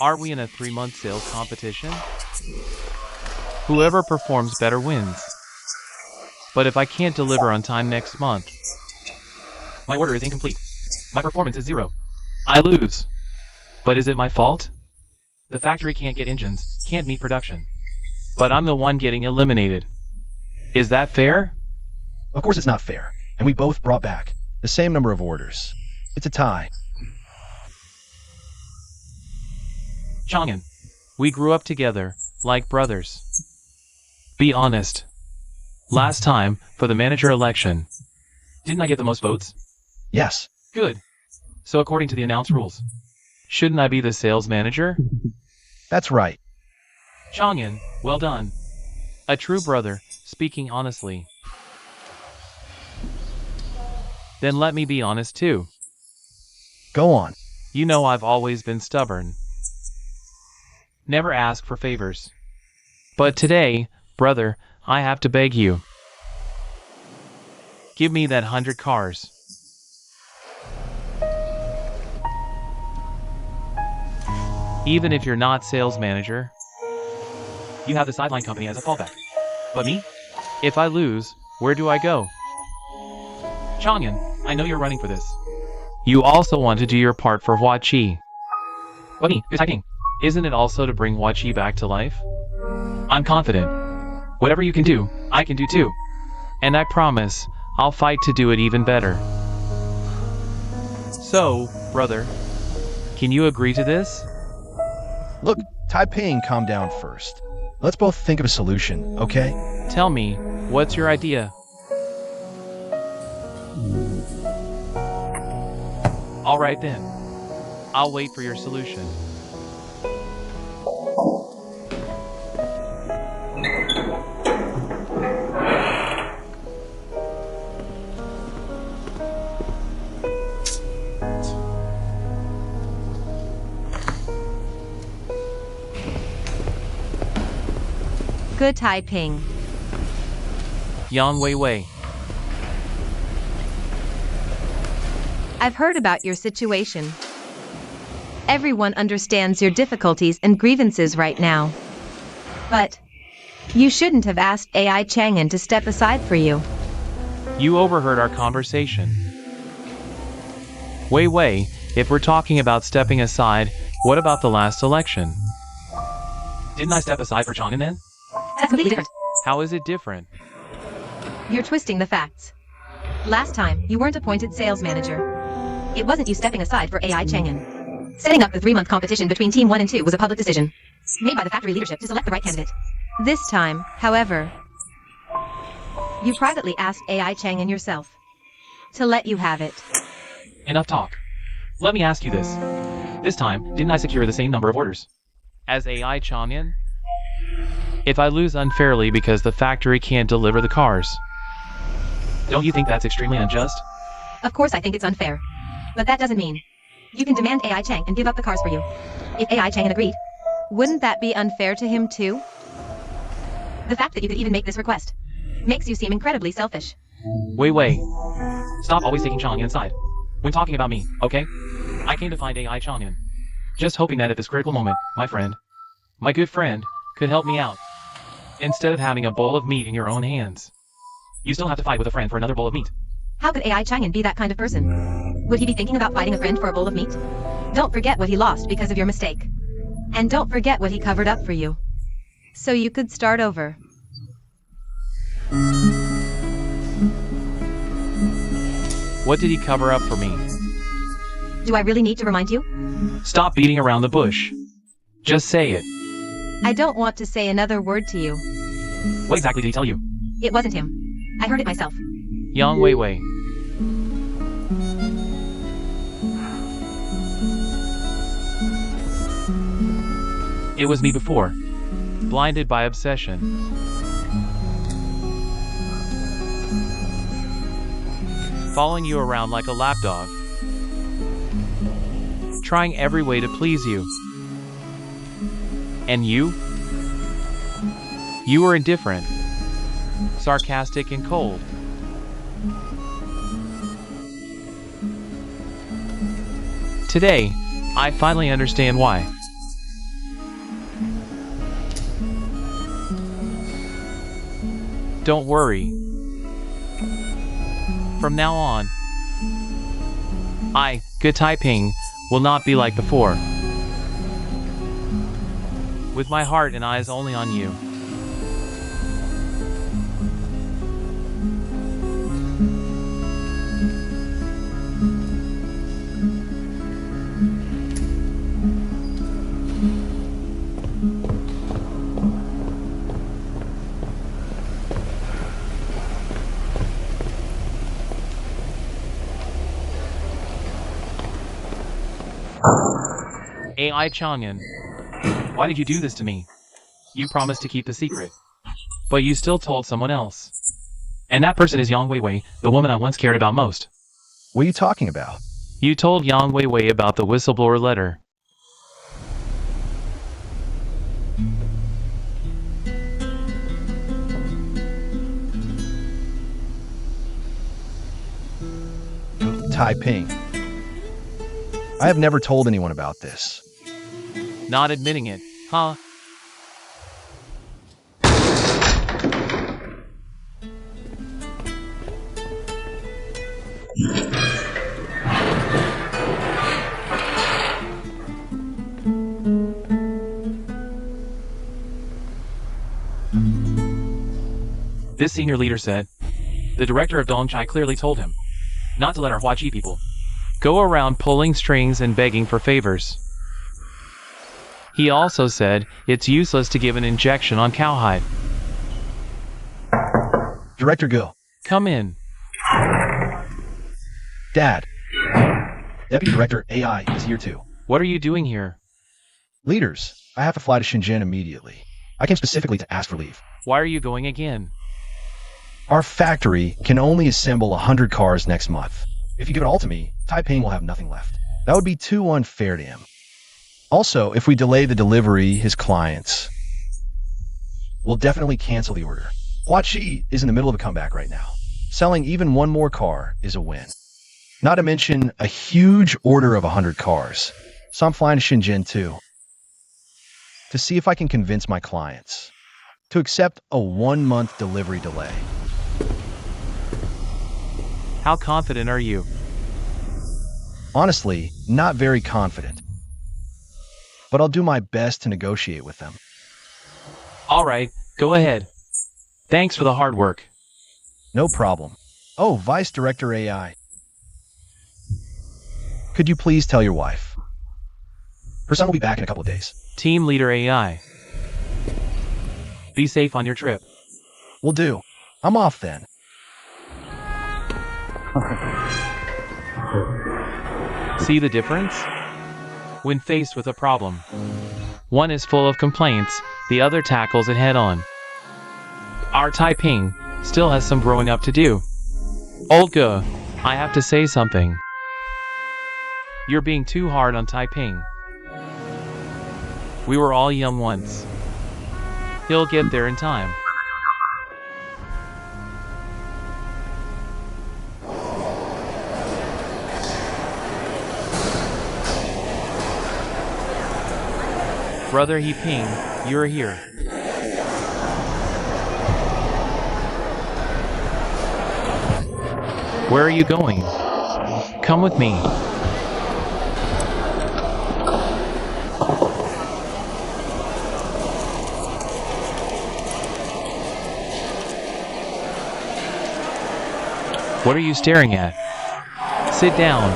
E: Are we in a 3-month sales competition? Whoever performs better wins. But if I can't deliver on time next month,
A: My order is incomplete. My performance is 0.
E: I lose.
A: But is it my fault? The factory can't get engines, can't meet production.
E: But I'm the one getting eliminated. Is that fair?
B: Of course it's not fair. And we both brought back the same number of orders. It's a tie.
A: Chang'an,
E: We grew up together, like brothers. Be honest. Last time, for the manager election,
A: didn't I get the most votes?
B: Yes.
A: Good. So according to the announced rules.
E: shouldn't I be the sales manager?
B: That's right.
A: Chang'an, well done.
E: A true brother, speaking honestly. Then let me be honest too.
B: Go on.
E: You know I've always been stubborn. Never ask for favors. But today, brother, I have to beg you. Give me that 100 cars. Even if you're not sales manager,
A: You have the sideline company as a fallback. But me?
E: if I lose, where do I go?
A: Chang'an, I know you're running for this.
E: You also want to do your part for Huaqi.
A: But me, good typing.
E: Isn't it also to bring Huaqi back to life?
A: I'm confident. Whatever you can do, I can do too.
E: And I promise, I'll fight to do it even better. So, brother, can you agree to this?
B: Look, Taiping, calm down first. Let's both think of a solution, okay?
E: Tell me, what's your idea?
A: All right then.
E: I'll wait for your solution.
F: Good typing.
E: Yang Weiwei.
F: I've heard about your situation. Everyone understands your difficulties and grievances right now. But you shouldn't have asked AI Chang'an to step aside for you.
E: You overheard our conversation. Weiwei, if we're talking about stepping aside, what about the last election?
A: Didn't I step aside for Chang'an then?
F: That's completely different.
E: How is it different?
F: You're twisting the facts. Last time, you weren't appointed sales manager. It wasn't you stepping aside for AI Chang'an. Setting up the 3-month competition between Team 1 and 2 was a public decision, made by the factory leadership to select the right candidate.
C: This time, however,
F: You privately asked AI Chang'an yourself to let you have it.
A: Enough talk. Let me ask you this. This time, didn't I secure the same number of orders?
E: As AI Chang'an? If I lose unfairly because the factory can't deliver the cars.
A: Don't you think that's extremely unjust?
F: Of course I think it's unfair. But that doesn't mean you can demand AI Chang and give up the cars for you. If AI Chang'an agreed,
C: wouldn't that be unfair to him too?
F: the fact that you could even make this request makes you seem incredibly selfish.
A: Wait. Stop always taking Chang'an aside. When talking about me, okay? I came to find AI Chang'an. Just hoping that at this critical moment, my good friend, could help me out. Instead of having a bowl of meat in your own hands. You still have to fight with a friend for another bowl of meat.
F: How could AI Chang'an be that kind of person? Would he be thinking about fighting a friend for a bowl of meat? Don't forget what he lost because of your mistake. And don't forget what he covered up for you.
C: So you could start over.
E: What did he cover up for me?
F: Do I really need to remind you?
A: Stop beating around the bush. Just say it.
C: I don't want to say another word to you.
A: What exactly did he tell you?
F: It wasn't him. I heard it myself.
E: Yang Weiwei.
A: It was me before.
E: Blinded by obsession. Following you around like a lapdog. Trying every way to please you. And you? You were indifferent. Sarcastic and cold. Today, I finally understand why. Don't worry. From now on, Good Taiping, will not be like before. With my heart and eyes only on you. AI Chang'an,
A: Why did you do this to me? You promised to keep the secret.
E: but you still told someone else.
A: And that person is Yang Weiwei, the woman I once cared about most.
B: What are you talking about?
E: You told Yang Weiwei about the whistleblower letter.
B: Taiping. I have never told anyone about this.
E: Not admitting it, huh?
A: This senior leader said, the director of Dongchai clearly told him not to let our Huachi people.
E: Go around pulling strings and begging for favors. He also said it's useless to give an injection on cowhide.
B: Director Gill.
E: Come in.
B: Dad. Deputy Director AI is here too.
E: What are you doing here?
B: Leaders, I have to fly to Shenzhen immediately. I came specifically to ask for leave.
E: Why are you going again?
B: Our factory can only assemble 100 cars next month. If you give it all to me, Taiping will have nothing left. That would be too unfair to him. Also, if we delay the delivery, his clients will definitely cancel the order. Huachi is in the middle of a comeback right now. Selling even one more car is a win. Not to mention a huge order of 100 cars. So I'm flying to Shenzhen too, to see if I can convince my clients to accept a 1-month delivery delay.
E: How confident are you?
B: Honestly, not very confident. But I'll do my best to negotiate with them.
E: Alright, go ahead. Thanks for the hard work.
B: No problem. Oh, Vice Director AI. Could you please tell your wife? Her son will be back in a couple of days.
E: Team Leader AI. Be safe on your trip.
B: Will do. I'm off then.
E: See the difference? When faced with a problem, one is full of complaints, the other tackles it head on. Our Taiping still has some growing up to do. Olga, I have to say something. You're being too hard on Taiping. We were all young once. He'll get there in time. Brother He Ping, you're here. Where are you going? Come with me. What are you staring at? Sit down.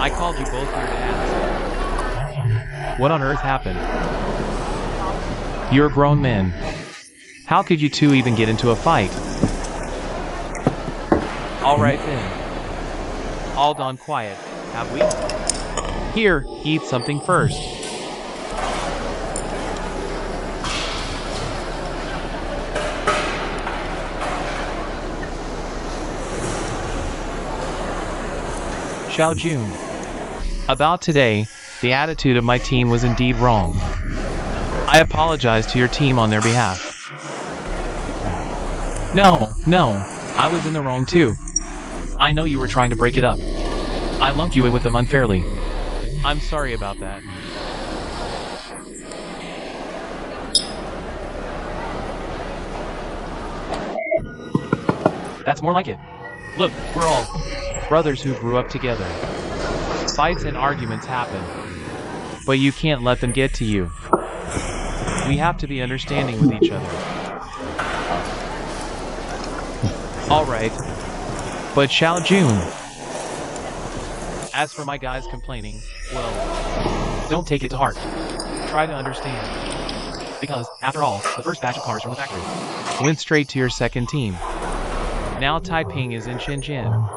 E: I called you both here to ask. What on earth happened? You're grown men. How could you two even get into a fight? Alright then. All gone quiet, have we? Here, eat something first. Xiao Jun. About today, the attitude of my team was indeed wrong. I apologize to your team on their behalf. No, I was in the wrong too. I know you were trying to break it up. I lumped you in with them unfairly. I'm sorry about that. That's more like it. Look, we're all brothers who grew up together. Fights and arguments happen, but you can't let them get to you. We have to be understanding with each other. Alright, but Xiao Jun. As for my guys complaining, well, don't take it to heart. Try to understand. Because, after all, the first batch of cars from the factory went straight to your second team. Now Taiping is in Shenzhen.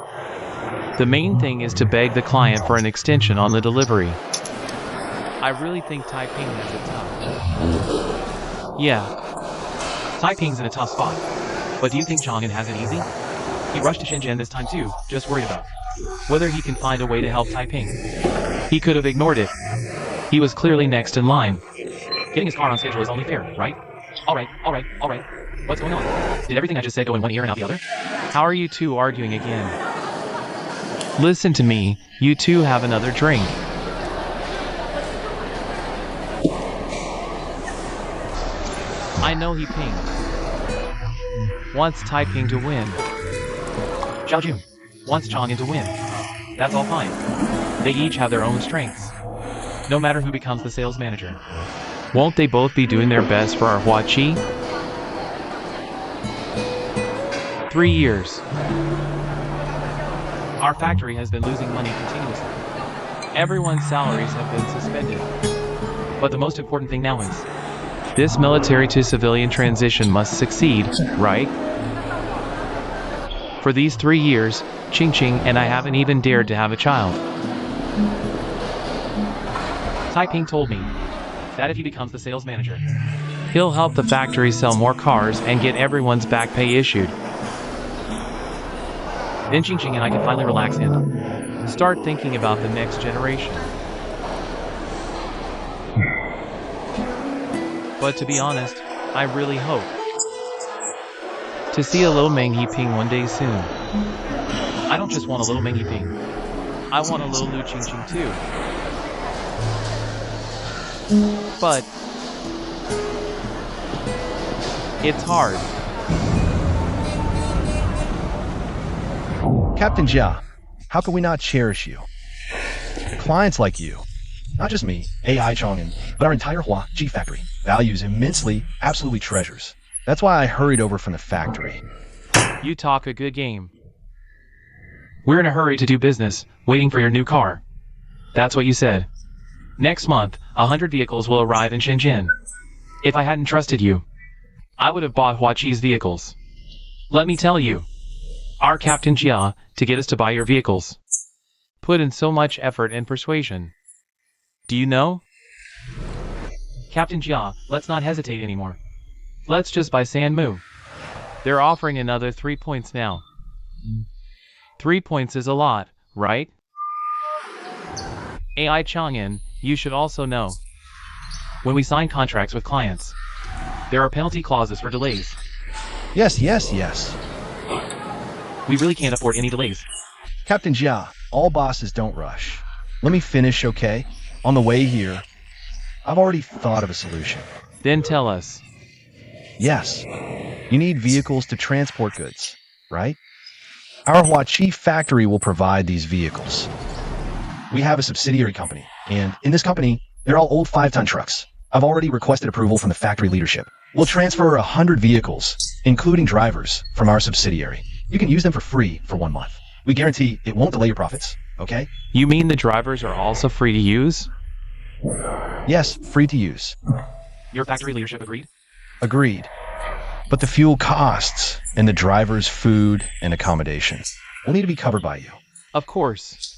E: The main thing is to beg the client for an extension on the delivery. I really think Taiping has it tough. Yeah, Taiping's in a tough spot. But do you think Chang'an has it easy? He rushed to Shenzhen this time too, just worried about whether he can find a way to help Taiping. He could have ignored it. He was clearly next in line. Getting his car on schedule is only fair, right? Alright. What's going on? Did everything I just said go in one ear and out the other? How are you two arguing again? Listen to me, you two have another drink. I know He Ping wants Taiping to win. Xiao Jun wants Chang'an to win. That's all fine. They each have their own strengths. No matter who becomes the sales manager. Won't they both be doing their best for our Huachi? 3 years. Our factory has been losing money continuously. Everyone's salaries have been suspended. But the most important thing now is, this military to civilian transition must succeed, right? For these 3 years, Ching Ching and I haven't even dared to have a child. Taiping told me that if he becomes the sales manager, he'll help the factory sell more cars and get everyone's back pay issued. Then Ching Ching and I can finally relax and start thinking about the next generation. But to be honest, I really hope to see a little Meng Ping one day soon. I don't just want a little Meng Ping. I want a little Lu Ching Ching too. But it's hard.
B: Captain Jia, how can we not cherish you? Clients like you, not just me, AI Chong'an, but our entire Hua G factory, values immensely, absolutely treasures. That's why I hurried over from the factory.
E: You talk a good game. We're in a hurry to do business, waiting for your new car. That's what you said. Next month, 100 vehicles will arrive in Shenzhen. If I hadn't trusted you, I would have bought Huaqi's vehicles. Let me tell you, our Captain Jia, to get us to buy your vehicles, put in so much effort and persuasion. Do you know? Captain Jia, let's not hesitate anymore. Let's just buy Sanmu. They're offering another 3 points now. 3 points is a lot, right? AI Chang'an, you should also know. When we sign contracts with clients, there are penalty clauses for delays.
B: Yes.
E: We really can't afford any delays.
B: Captain Jia, all bosses don't rush. Let me finish, okay? On the way here, I've already thought of a solution.
E: Then tell us.
B: Yes, you need vehicles to transport goods, right? Our Huachi factory will provide these vehicles. We have a subsidiary company, and in this company, they're all old 5-ton trucks. I've already requested approval from the factory leadership. We'll transfer 100 vehicles, including drivers, from our subsidiary. You can use them for free for 1 month. We guarantee it won't delay your profits, okay?
E: You mean the drivers are also free to use?
B: Yes, free to use.
E: Your factory leadership agreed?
B: Agreed. But the fuel costs and the driver's food and accommodation will need to be covered by you.
E: Of course.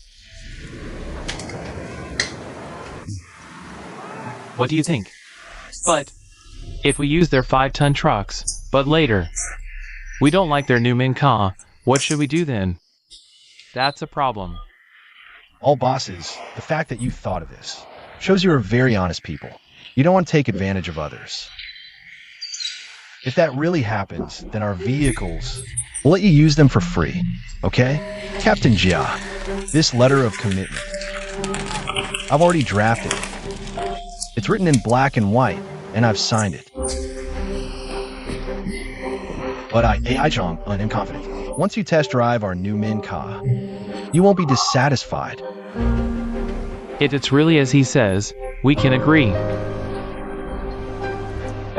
E: What do you think? But if we use their 5-ton trucks, but later we don't like their new Minka, what should we do then? That's a problem.
B: All bosses, the fact that you thought of this shows you're very honest people. You don't want to take advantage of others. If that really happens, then our vehicles, we'll let you use them for free, okay? Captain Jia, this letter of commitment, I've already drafted it. It's written in black and white, and I've signed it. But I Chong, am confident. Once you test drive our new Min Ka, you won't be dissatisfied.
E: If it's really as he says, we can agree.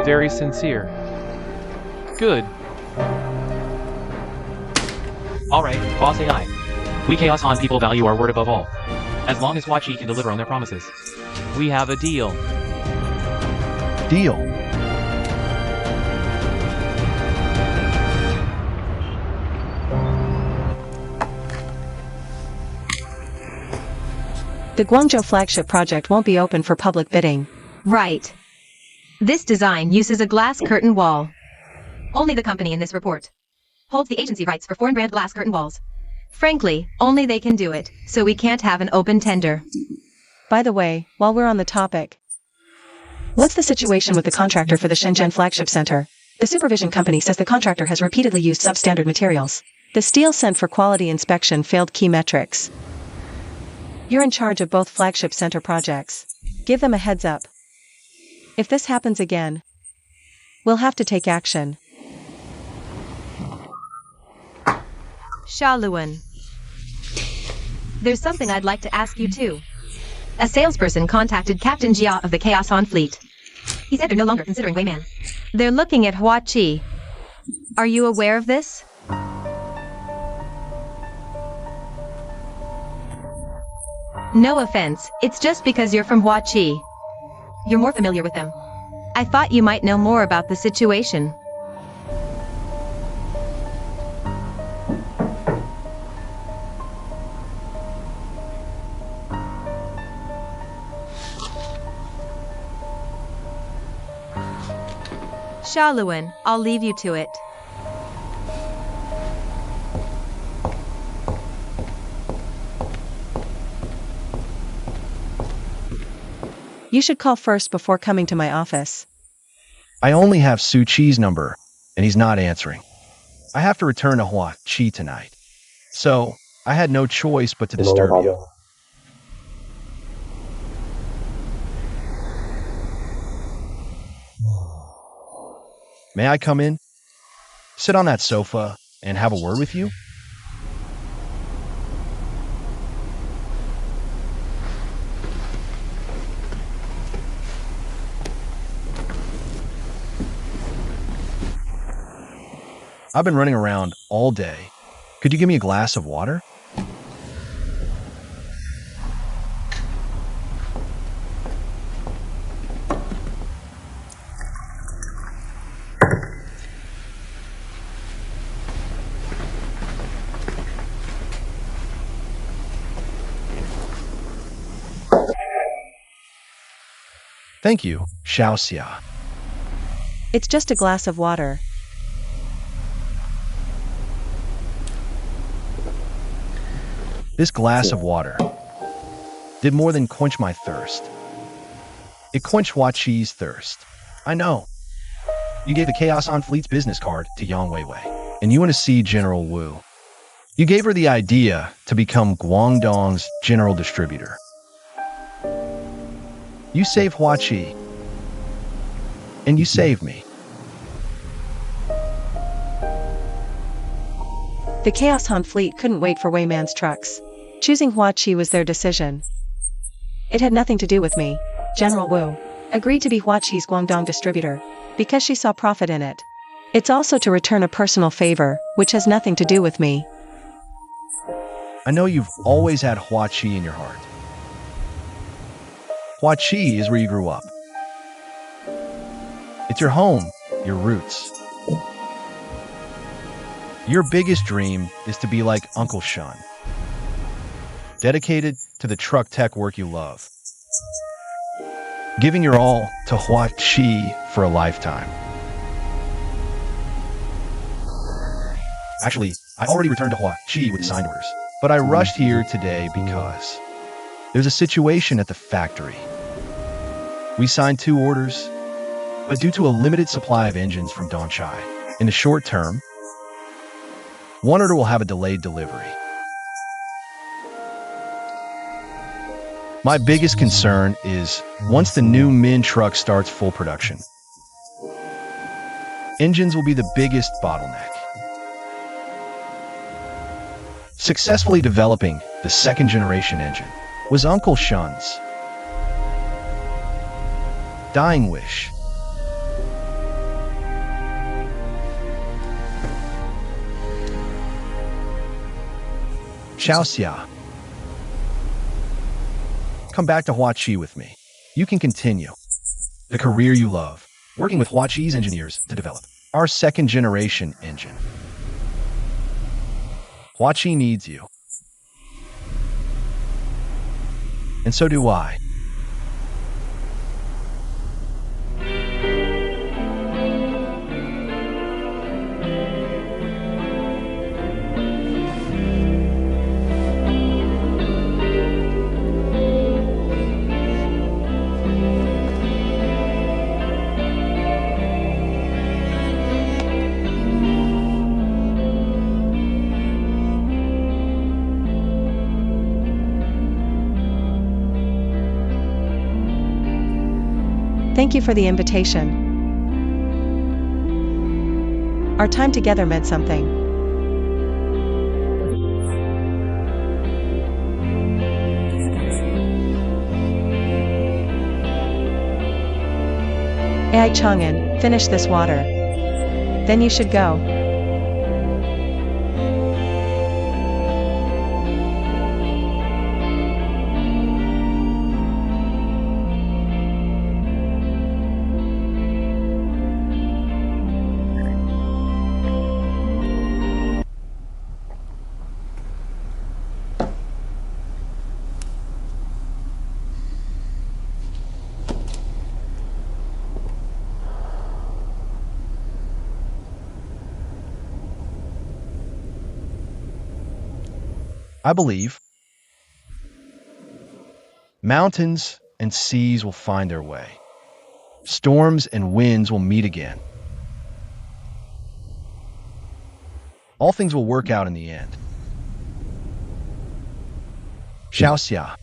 E: Very sincere. Good. Alright, Boss AI. We Chaos Han people value our word above all. As long as Huachi can deliver on their promises. We have a deal.
B: Deal.
D: The Guangzhou flagship project won't be open for public bidding.
C: Right. This design uses a glass curtain wall. Only the company in this report holds the agency rights for foreign brand glass curtain walls. Frankly, only they can do it, so we can't have an open tender.
D: By the way, while we're on the topic, what's the situation with the contractor for the Shenzhen flagship center? The supervision company says the contractor has repeatedly used substandard materials. The steel sent for quality inspection failed key metrics. You're in charge of both flagship center projects. Give them a heads up. If this happens again, we'll have to take action.
C: Sha Luan. There's something I'd like to ask you too. A salesperson contacted Captain Jia of the Chaos Han fleet. He said they're no longer considering Wayman. They're looking at Huachi. Are you aware of this? No offense, it's just because you're from Huachi. You're more familiar with them. I thought you might know more about the situation.
F: Shaluan, I'll leave you to it.
D: You should call first before coming to my office.
B: I only have Su Chi's number, and he's not answering. I have to return to Hua Chi tonight. So, I had no choice but to disturb you. May I come in? Sit on that sofa and have a word with you? I've been running around all day. Could you give me a glass of water? Thank you, Xiaoxia.
D: It's just a glass of water.
B: This glass of water did more than quench my thirst. It quenched Hua Chi's thirst. I know. You gave the Chaos on Fleet's business card to Yang Weiwei, and you want to see General Wu. You gave her the idea to become Guangdong's general distributor. You saved Hua Chi, and you saved me.
D: The Chaos Han fleet couldn't wait for Weiman's trucks. Choosing Hua Chi was their decision. It had nothing to do with me. General Wu agreed to be Hua Chi's Guangdong distributor because she saw profit in it. It's also to return a personal favor, which has nothing to do with me.
B: I know you've always had Hua Chi in your heart. Hua Chi is where you grew up. It's your home, your roots. Your biggest dream is to be like Uncle Shun, dedicated to the truck tech work you love, giving your all to Hua Chi for a lifetime. Actually, I already returned to Hua Chi with signed orders, but I rushed here today because there's a situation at the factory. We signed 2 orders, but due to a limited supply of engines from Donchai, in the short term, 1 order will have a delayed delivery. My biggest concern is once the new Min truck starts full production, engines will be the biggest bottleneck. Successfully developing the 2nd generation engine was Uncle Shun's dying wish. Xiaoxia, come back to Hua Chi with me. You can continue the career you love, working with Hua Chi's engineers to develop our 2nd generation engine. Hua Chi needs you. And so do I.
D: Thank you for the invitation. Our time together meant something. Ai Chang'an, finish this water. Then you should go.
B: I believe mountains and seas will find their way. Storms and winds will meet again. All things will work out in the end. Xiaoxia.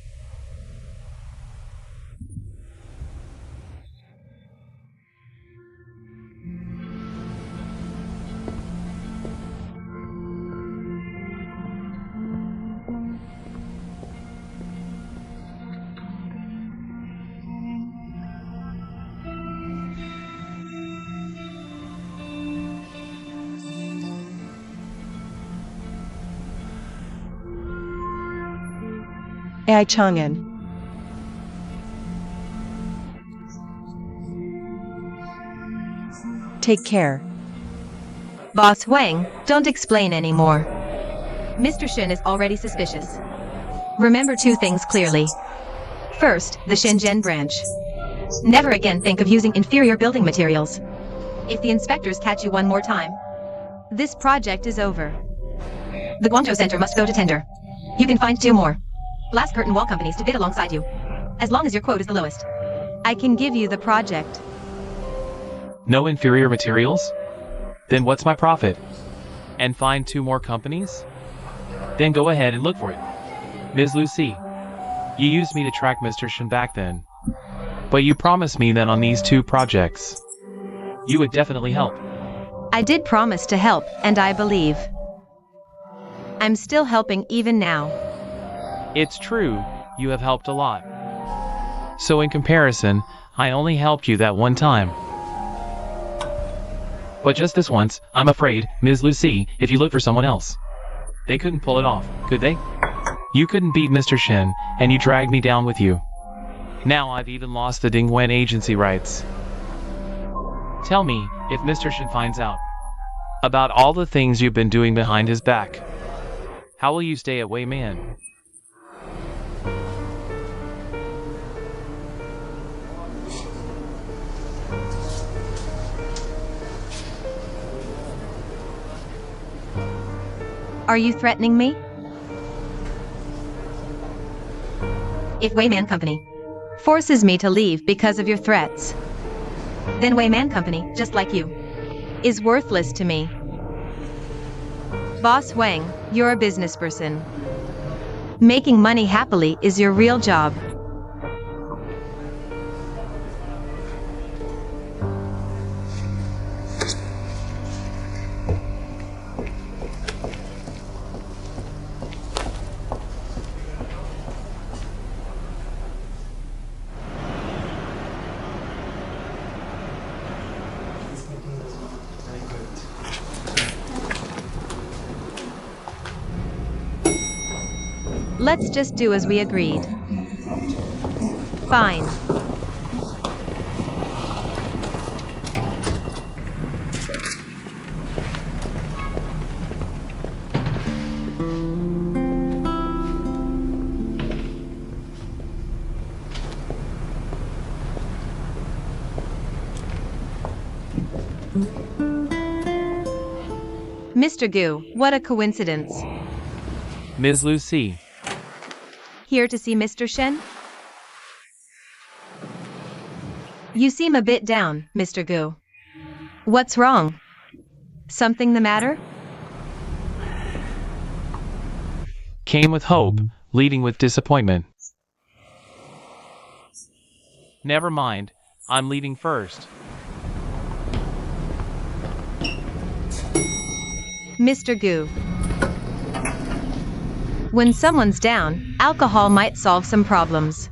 D: AI Chang'an. Take care.
F: Boss Wang, don't explain anymore. Mr. Shen is already suspicious. Remember two things clearly. First, the Shenzhen branch. Never again think of using inferior building materials. If the inspectors catch you one more time, this project is over. The Guangzhou Center must go to tender. You can find two more glass curtain wall companies to bid alongside you, as long as your quote is the lowest.
C: I can give you the project.
E: No inferior materials? Then what's my profit? And find two more companies? Then go ahead and look for it. Ms. Lucy, you used me to track Mr. Shen back then. But you promised me that on these two projects, you would definitely help.
C: I did promise to help, and I believe I'm still helping even now.
E: It's true, you have helped a lot. So in comparison, I only helped you that one time. But just this once, I'm afraid, Ms. Lucy, if you look for someone else, they couldn't pull it off, could they? You couldn't beat Mr. Shen, and you dragged me down with you. Now I've even lost the Dingwen agency rights. Tell me, if Mr. Shen finds out about all the things you've been doing behind his back, how will you stay at Wei Man?
C: Are you threatening me?
F: If Wayman Company
C: Forces me to leave because of your threats.
F: then Wayman Company, just like you,
C: Is worthless to me. Boss Wang, you're a business person. Making money happily is your real job. Let's just do as we agreed. Fine. Mr. Gu, what a coincidence.
E: Ms. Lucy,
C: Here to see Mr. Shen? You seem a bit down, Mr. Gu. What's wrong? Something the matter?
E: came with hope, leading with disappointment. Never mind, I'm leaving first.
C: Mr. Gu. When someone's down, alcohol might solve some problems.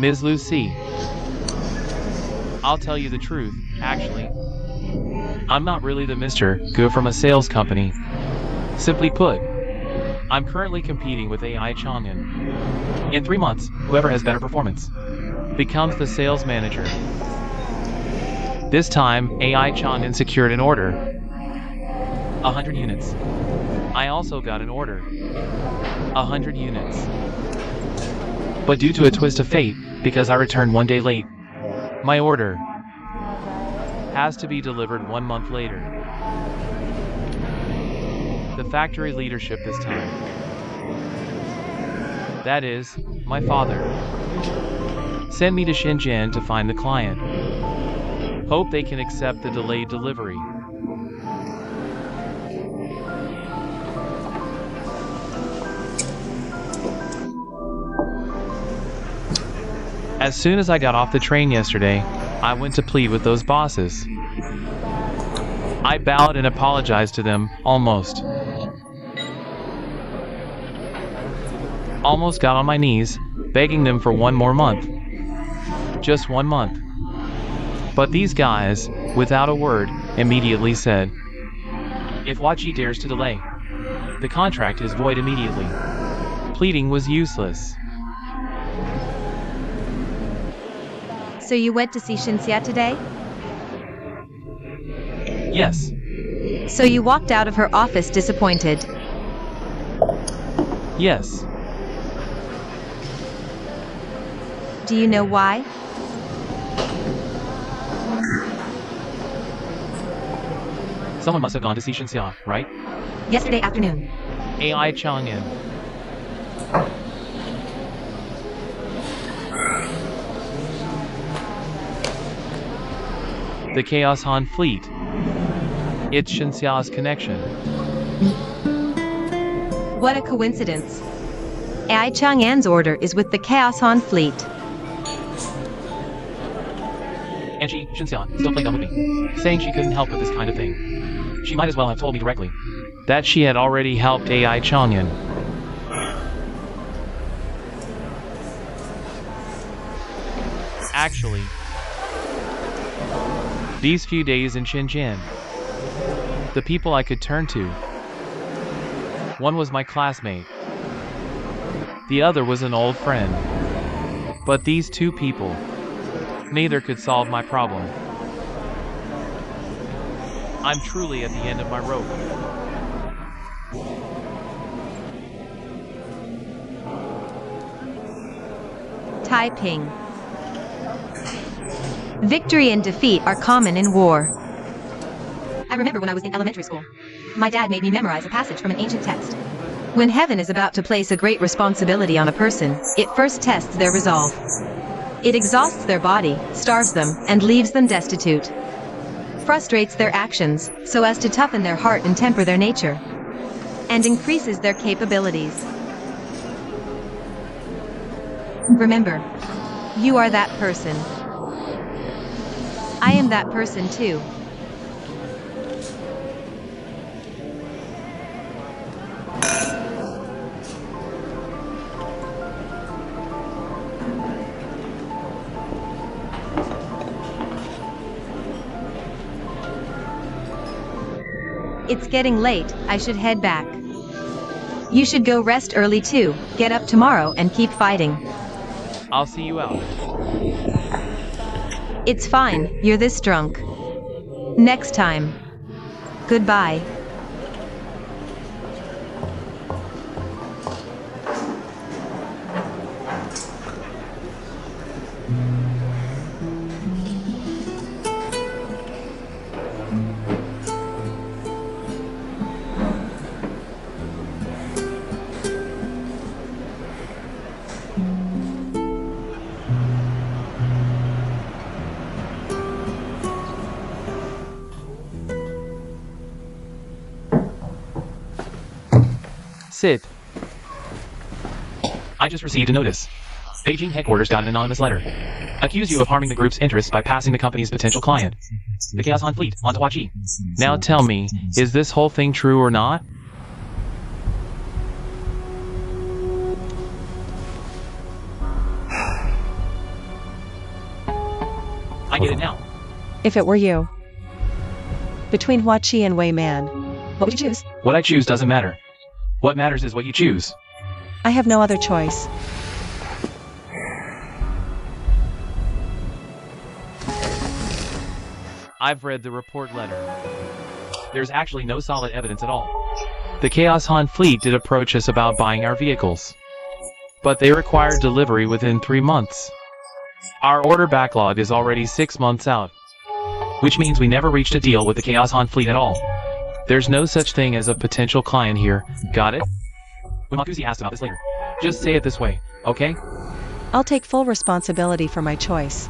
E: Ms. Lucy, I'll tell you the truth, actually. I'm not really the Mr. Gu from a sales company. Simply put, I'm currently competing with AI Chang'an. In 3 months, whoever has better performance becomes the sales manager. This time, AI Chang'an secured an order. 100 units. I also got an order. 100 units. But due to a twist of fate, because I returned 1 day late, my order has to be delivered 1 month later. The factory leadership this time, that is, my father, sent me to Shenzhen to find the client. Hope they can accept the delayed delivery. As soon as I got off the train yesterday, I went to plead with those bosses. I bowed and apologized to them, almost got on my knees, begging them for 1 more month. Just 1 month. But these guys, without a word, immediately said, if Wachi dares to delay, the contract is void immediately. Pleading was useless.
F: So you went to see Shinxia today?
E: Yes.
F: So you walked out of her office disappointed.
E: Yes.
F: Do you know why?
E: Someone must have gone to see Shinxia, right?
F: Yesterday afternoon.
E: AI Chang'an. The Chaos Han fleet. It's Shinxia's connection.
F: What a coincidence. Ai Chang'an's order is with the Chaos Han fleet.
E: And Shinxia, still played dumb with me, saying she couldn't help with this kind of thing. She might as well have told me directly that she had already helped AI Chang'an. Actually, these few days in Shenzhen, the people I could turn to, one was my classmate, the other was an old friend. But these 2 people, neither could solve my problem. I'm truly at the end of my rope.
F: Taiping. Victory and defeat are common in war. I remember when I was in elementary school, my dad made me memorize a passage from an ancient text. When heaven is about to place a great responsibility on a person, it first tests their resolve. It exhausts their body, starves them, and leaves them destitute. Frustrates their actions, so as to toughen their heart and temper their nature. And increases their capabilities. Remember, you are that person. I am that person too. It's getting late, I should head back. You should go rest early too, get up tomorrow and keep fighting.
E: I'll see you out.
F: It's fine, you're this drunk. Next time. Goodbye.
E: Sid. I just received a notice. Beijing headquarters got an anonymous letter. Accuse you of harming the group's interests by passing the company's potential client, the Chaos Han fleet, on to Huachi. Now tell me, is this whole thing true or not? I get it now.
D: If it were you. Between Huachi and Wei Man, what would you choose?
A: What I choose doesn't matter. What matters is what you choose.
D: I have no other choice.
E: I've read the report letter.
A: There's actually no solid evidence at all.
E: The Chaos Han fleet did approach us about buying our vehicles, but they required delivery within 3 months. Our order backlog is already 6 months out.
A: Which means we never reached a deal with the Chaos Han fleet at all.
E: There's no such thing as a potential client here, got it?
A: When Makusi asked about this later, just say it this way, okay?
D: I'll take full responsibility for my choice.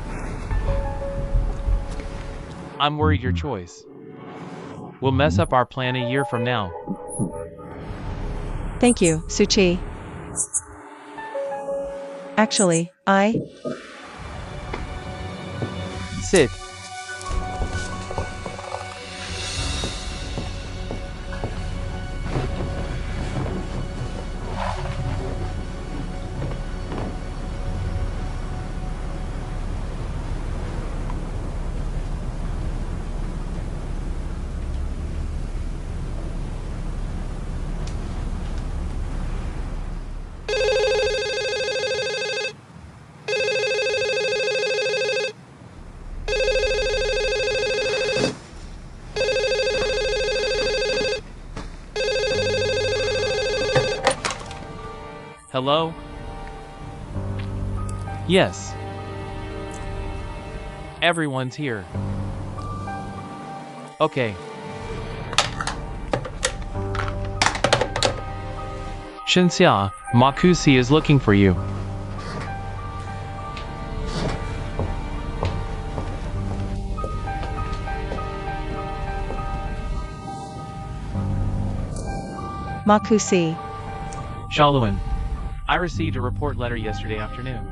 E: I'm worried your choice will mess up our plan a year from now.
D: Thank you, Suchi. Actually,
E: Sit. Hello? Yes. Everyone's here. Okay. Shinxia, Makusi is looking for you.
D: Makusi.
A: Shaoluan, I received a report letter yesterday afternoon,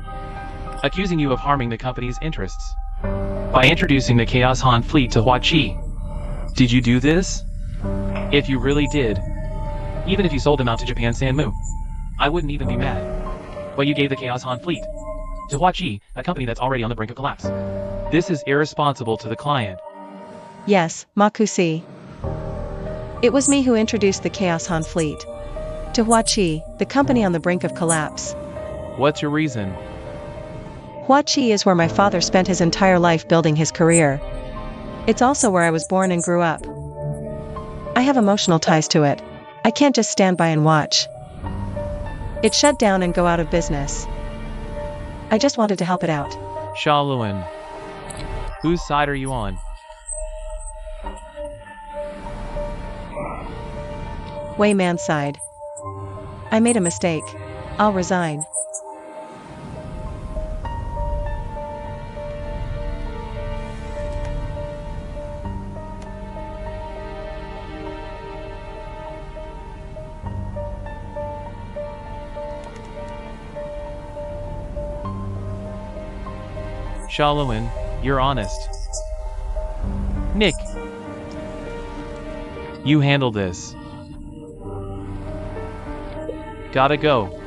A: accusing you of harming the company's interests by introducing the Chaos Han fleet to Huachi. Did you do this? If you really did, even if you sold them out to Japan Sanmu, I wouldn't even be mad. But you gave the Chaos Han fleet to Huachi, a company that's already on the brink of collapse.
E: This is irresponsible to the client.
D: Yes, Makusi. It was me who introduced the Chaos Han fleet to Huachi, the company on the brink of collapse.
E: What's your reason?
D: Huachi is where my father spent his entire life building his career. It's also where I was born and grew up. I have emotional ties to it. I can't just stand by and watch it shut down and go out of business. I just wanted to help it out.
E: Shaoluan. Whose side are you on?
D: Wayman's side. I made a mistake. I'll resign.
E: Shaoluan, you're honest. Nick. You handle this. Gotta go.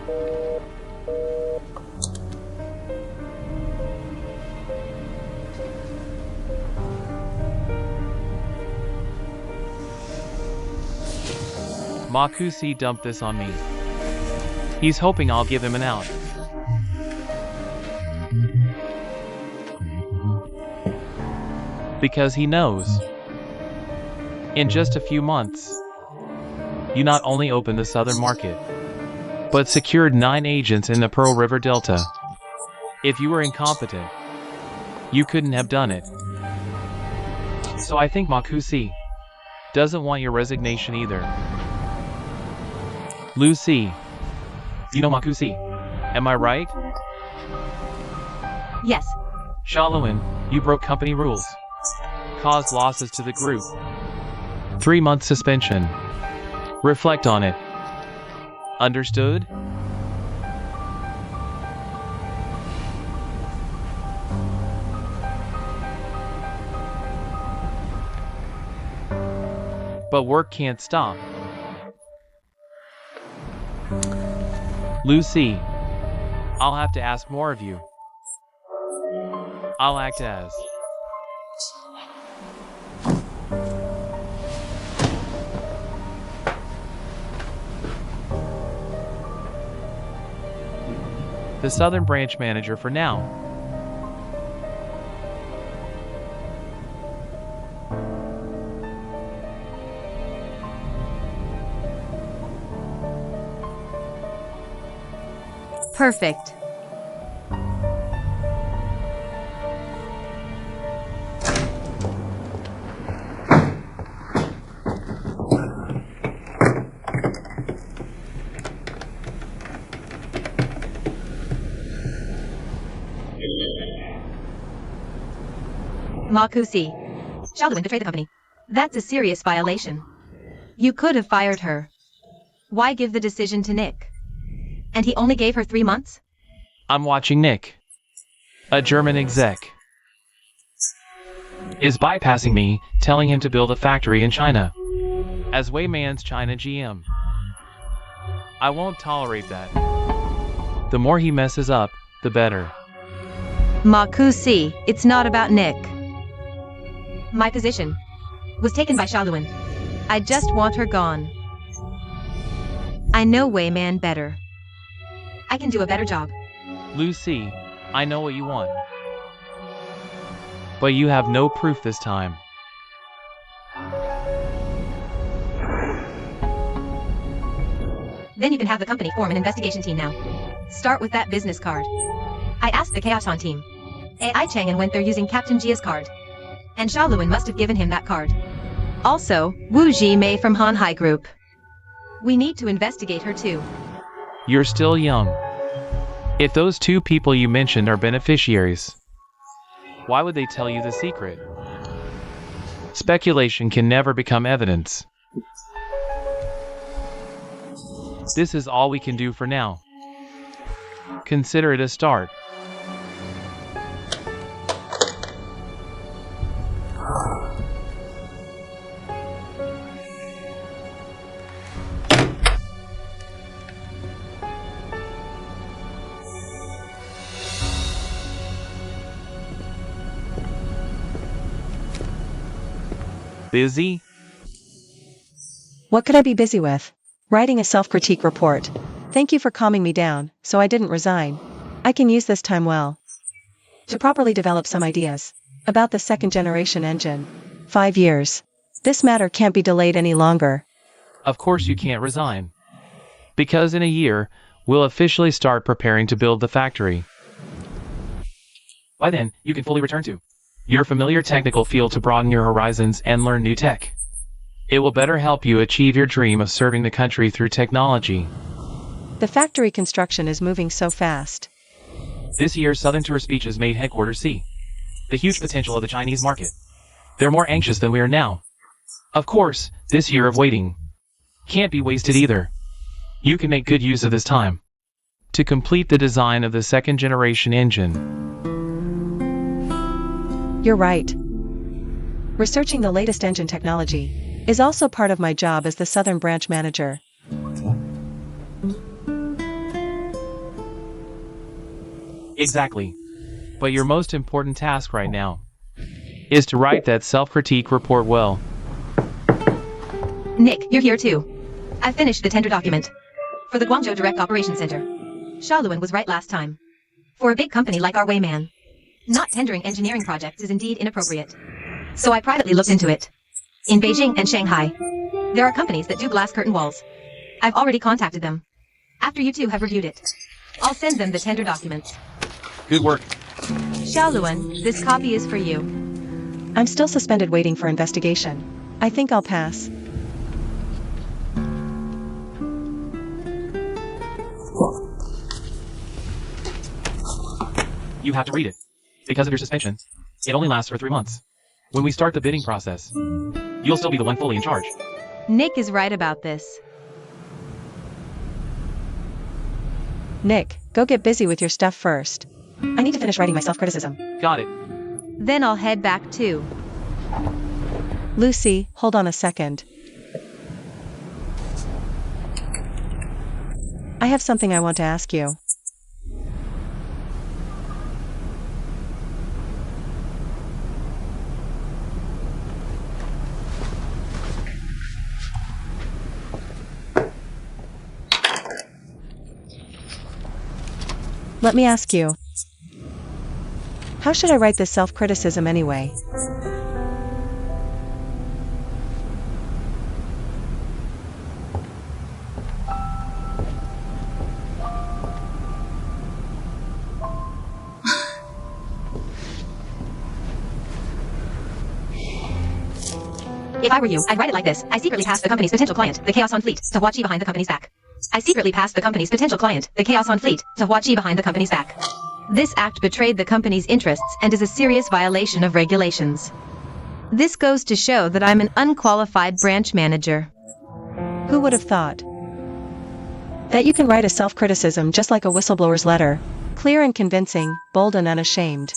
E: Makusi dumped this on me. He's hoping I'll give him an out. Because he knows. In just a few months, you not only opened the southern market, but secured 9 agents in the Pearl River Delta. If you were incompetent, you couldn't have done it. So I think Makusi doesn't want your resignation either. Lucy,
A: You know Makusi.
E: am I right?
F: Yes.
A: Shaoluan, you broke company rules.
E: Caused losses to the group. 3-month suspension. Reflect on it. Understood? But work can't stop. Lucy, I'll have to ask more of you. I'll act as the Southern Branch Manager for now.
F: Perfect. Makusi. Shaolin betrayed the company. That's a serious violation. You could have fired her. Why give the decision to Nick? And he only gave her 3 months?
E: I'm watching Nick, a German exec, is bypassing me, telling him to build a factory in China as Weiman's China GM. I won't tolerate that. The more he messes up, the better.
F: Makusi, it's not about Nick. My position was taken by Shaolin. I just want her gone. I know Weiman better. I can do a better job.
E: Lucy, I know what you want. But you have no proof this time.
F: Then you can have the company form an investigation team now. Start with that business card. I asked the Chaoson team. AI Chang'an went there using Captain Jia's card. And Shaolin must have given him that card. Also, Wu Ji Mei from Hanhai Group. We need to investigate her too.
E: You're still young. If those 2 people you mentioned are beneficiaries, why would they tell you the secret? Speculation can never become evidence. This is all we can do for now. Consider it a start. Busy?
D: What could I be busy with? Writing a self-critique report. Thank you for calming me down, so I didn't resign. I can use this time well to properly develop some ideas about the 2nd-generation engine. 5 years. This matter can't be delayed any longer.
E: Of course you can't resign. Because in a year, we'll officially start preparing to build the factory. By then, you can fully return to your familiar technical field to broaden your horizons and learn new tech. It will better help you achieve your dream of serving the country through technology.
D: The factory construction is moving so fast.
E: This year's Southern Tour speeches made headquarters see the huge potential of the Chinese market. They're more anxious than we are now. Of course, this year of waiting can't be wasted either. You can make good use of this time to complete the design of the 2nd-generation engine.
D: You're right. Researching the latest engine technology is also part of my job as the Southern Branch Manager.
E: Exactly. But your most important task right now is to write that self-critique report well.
F: Nick, you're here too. I finished the tender document for the Guangzhou Direct Operations Center. Shaolin was right last time. For a big company like our Weiman, not tendering engineering projects is indeed inappropriate. So I privately looked into it. In Beijing and Shanghai, there are companies that do glass curtain walls. I've already contacted them. After you 2 have reviewed it, I'll send them the tender documents.
E: Good work.
F: Shaolin, this copy is for you.
D: I'm still suspended waiting for investigation. I think I'll pass.
E: You have to read it. Because of your suspension, it only lasts for 3 months. When we start the bidding process, you'll still be the one fully in charge.
F: Nick is right about this.
D: Nick, go get busy with your stuff first. I need to finish writing my self-criticism.
E: Got it.
F: Then I'll head back too.
D: Lucy, hold on a second. I have something I want to ask you. Let me ask you. How should I write this self-criticism anyway?
F: If I were you, I'd write it like this. I secretly passed the company's potential client, the chaos on fleet, to watch you behind the company's back. I secretly passed the company's potential client, the chaos on fleet, to watch you behind the company's back. This act betrayed the company's interests and is a serious violation of regulations. This goes to show that I'm an unqualified branch manager.
D: Who would have thought that you can write a self-criticism just like a whistleblower's letter, clear and convincing, bold and unashamed?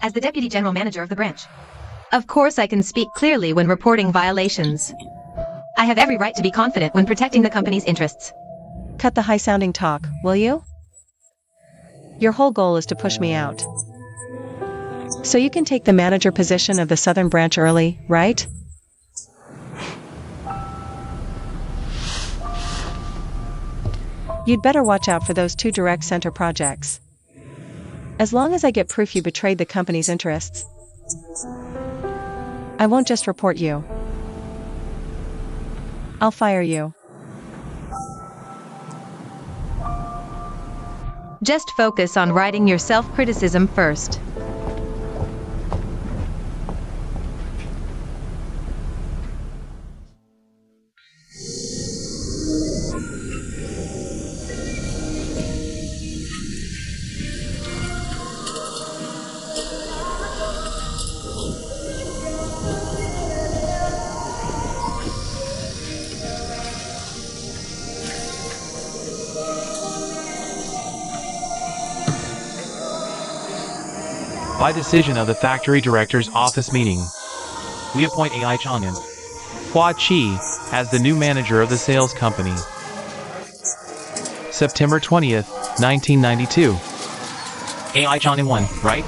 F: As the deputy general manager of the branch, of course I can speak clearly when reporting violations. I have every right to be confident when protecting the company's interests.
D: Cut the high-sounding talk, will you? Your whole goal is to push me out. So you can take the manager position of the Southern Branch early, right? You'd better watch out for those 2 direct center projects. As long as I get proof you betrayed the company's interests, I won't just report you. I'll fire you.
F: Just focus on writing your self-criticism first.
E: By decision of the factory director's office meeting, we appoint AI Chang'an Hua Chi as the new manager of the sales company. September 20th, 1992.
A: AI Chang'an won, right?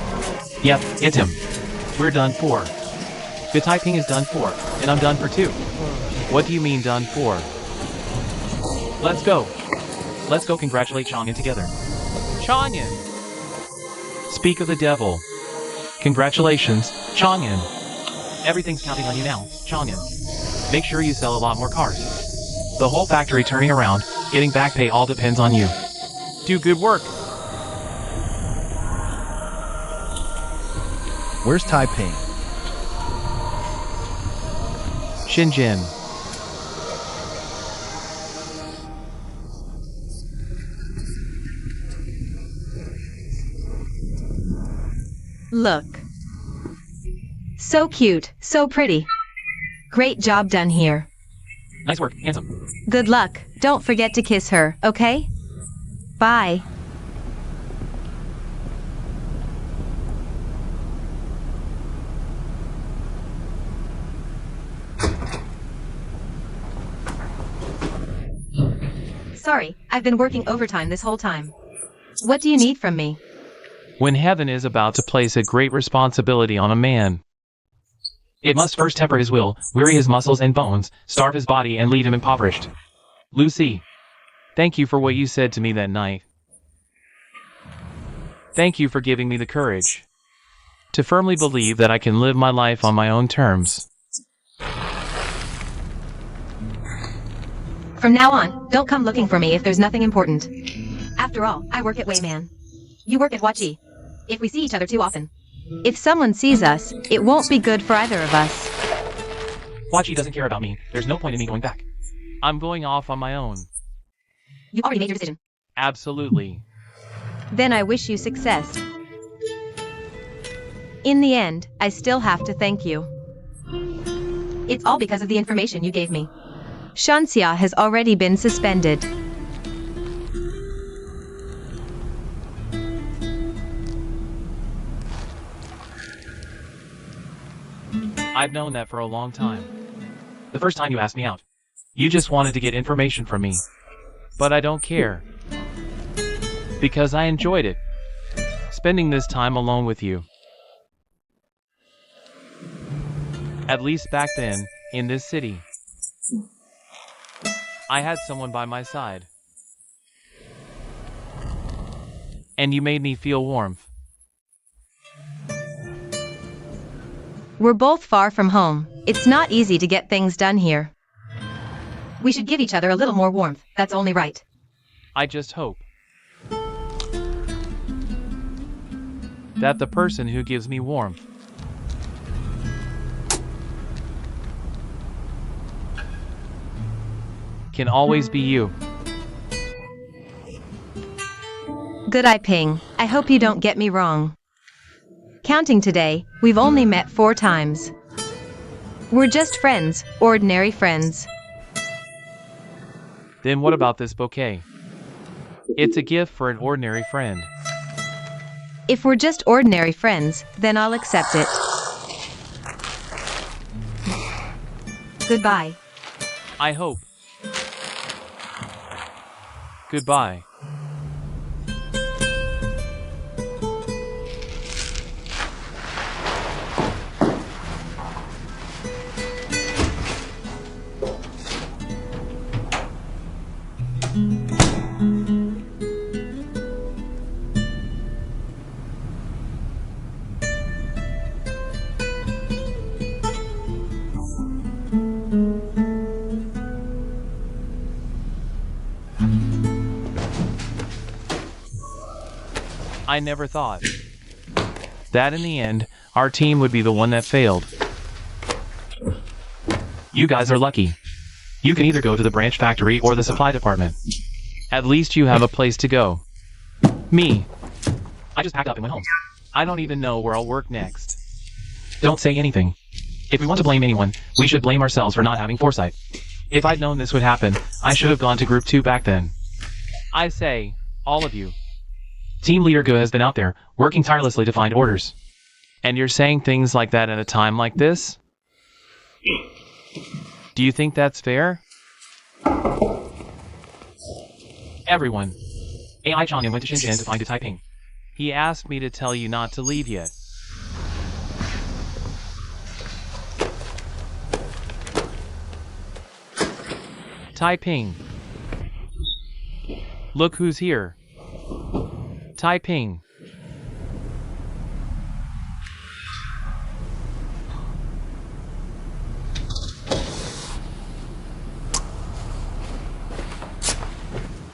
A: Yep, it's him. We're done for. The typing is done for, and I'm done for too.
E: What do you mean done for?
A: Let's go. Let's go congratulate Chang'an together.
E: Chang'an! Speak of the devil. Congratulations, Chang'an.
A: Everything's counting on you now, Chang'an. Make sure you sell a lot more cars. The whole factory turning around, getting back pay all depends on you.
E: Do good work.
B: Where's Taiping?
E: Shenzhen.
F: Look. So cute, so pretty. Great job done here.
A: Nice work, handsome.
F: Good luck. Don't forget to kiss her, okay? Bye. Sorry, I've been working overtime this whole time. What do you need from me?
E: When heaven is about to place a great responsibility on a man,
A: It must first temper his will, weary his muscles and bones, starve his body and leave him impoverished. Lucy.
E: thank you for what you said to me that night. Thank you for giving me the courage to firmly believe that I can live my life on my own terms.
F: From now on, don't come looking for me if there's nothing important. After all, I work at Wayman. You work at Wachi. If we see each other too often. If someone sees us, it won't be good for either of us.
A: Wachi doesn't care about me. There's no point in me going back.
E: I'm going off on my own.
F: You already made your decision.
E: Absolutely.
F: Then I wish you success. In the end, I still have to thank you. It's all because of the information you gave me. Shanxia has already been suspended.
E: I've known that for a long time.
A: The first time you asked me out, you just wanted to get information from me.
E: But I don't care. Because I enjoyed it. Spending this time alone with you. At least back then, in this city. I had someone by my side. And you made me feel warmth.
F: We're both far from home. It's not easy to get things done here. We should give each other a little more warmth. That's only right.
E: I just hope that the person who gives me warmth can always be you.
F: Good eye, Ping. I hope you don't get me wrong. Counting today, we've only met 4 times. We're just friends, ordinary friends.
E: Then what about this bouquet? It's a gift for an ordinary friend.
F: If we're just ordinary friends, then I'll accept it. Goodbye.
E: I hope. Goodbye. I never thought that in the end, our team would be the one that failed.
A: You guys are lucky. You can either go to the branch factory or the supply department.
E: At least you have a place to go. Me,
A: I just packed up and went home.
E: I don't even know where I'll work next.
A: Don't say anything. If we want to blame anyone, we should blame ourselves for not having foresight.
E: If I'd known this would happen, I should have gone to Group 2 back then. I say, all of you.
A: Team leader Gu has been out there, working tirelessly to find orders.
E: And you're saying things like that at a time like this? Do you think that's fair?
A: Everyone. AI Chang'an went to Shenzhen to find a Taiping.
E: He asked me to tell you not to leave yet. Taiping. Look who's here. Taiping.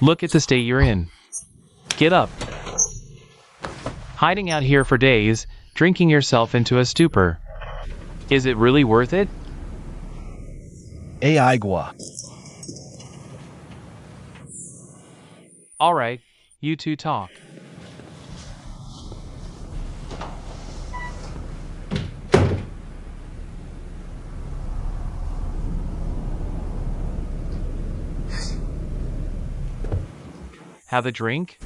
E: Look at the state you're in. Get up. Hiding out here for days, drinking yourself into a stupor. Is it really worth it?
B: AI Gua.
E: All right, you two talk. Have a drink?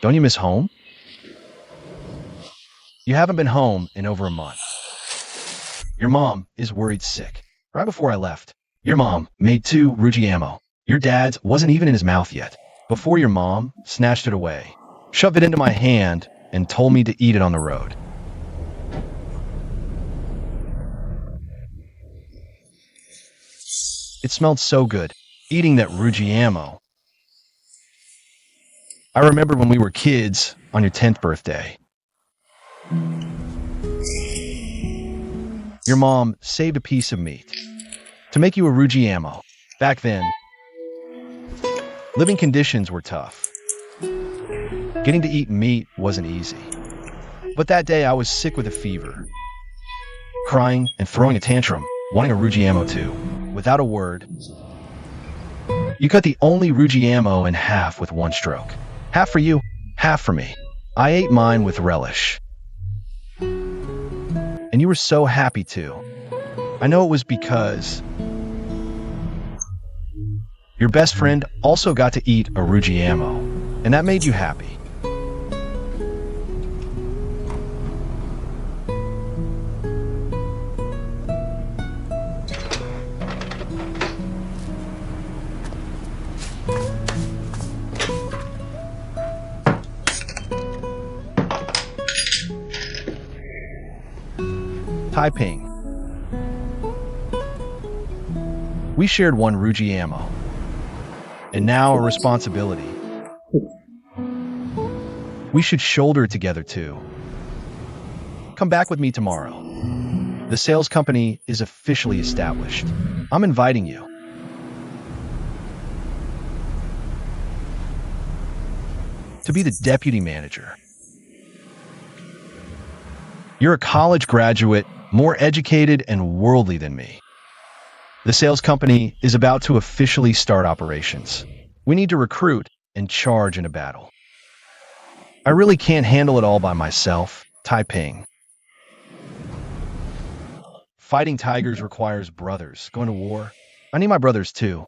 B: Don't you miss home? You haven't been home in over a month. Your mom is worried sick. Right before I left, your mom made 2 Rujiamo. Your dad's wasn't even in his mouth yet. Before your mom snatched it away, shoved it into my hand, and told me to eat it on the road. It smelled so good, eating that Rujiamo. I remember when we were kids on your 10th birthday. Your mom saved a piece of meat to make you a Rujiamo. Back then, living conditions were tough. Getting to eat meat wasn't easy. But that day I was sick with a fever, crying and throwing a tantrum, wanting a Rujiamo too. Without a word, you cut the only Rujiamo in half with one stroke. Half for you, half for me. I ate mine with relish. And you were so happy too. I know it was because your best friend also got to eat a Rujiamo, and that made you happy. Taiping. We shared one Ruji ammo. And now a responsibility. We should shoulder it together too. Come back with me tomorrow. The sales company is officially established. I'm inviting you. To be the deputy manager. You're a college graduate, more educated and worldly than me. The sales company is about to officially start operations. We need to recruit and charge in a battle. I really can't handle it all by myself, Taiping. Fighting tigers requires brothers. Going to war? I need my brothers too.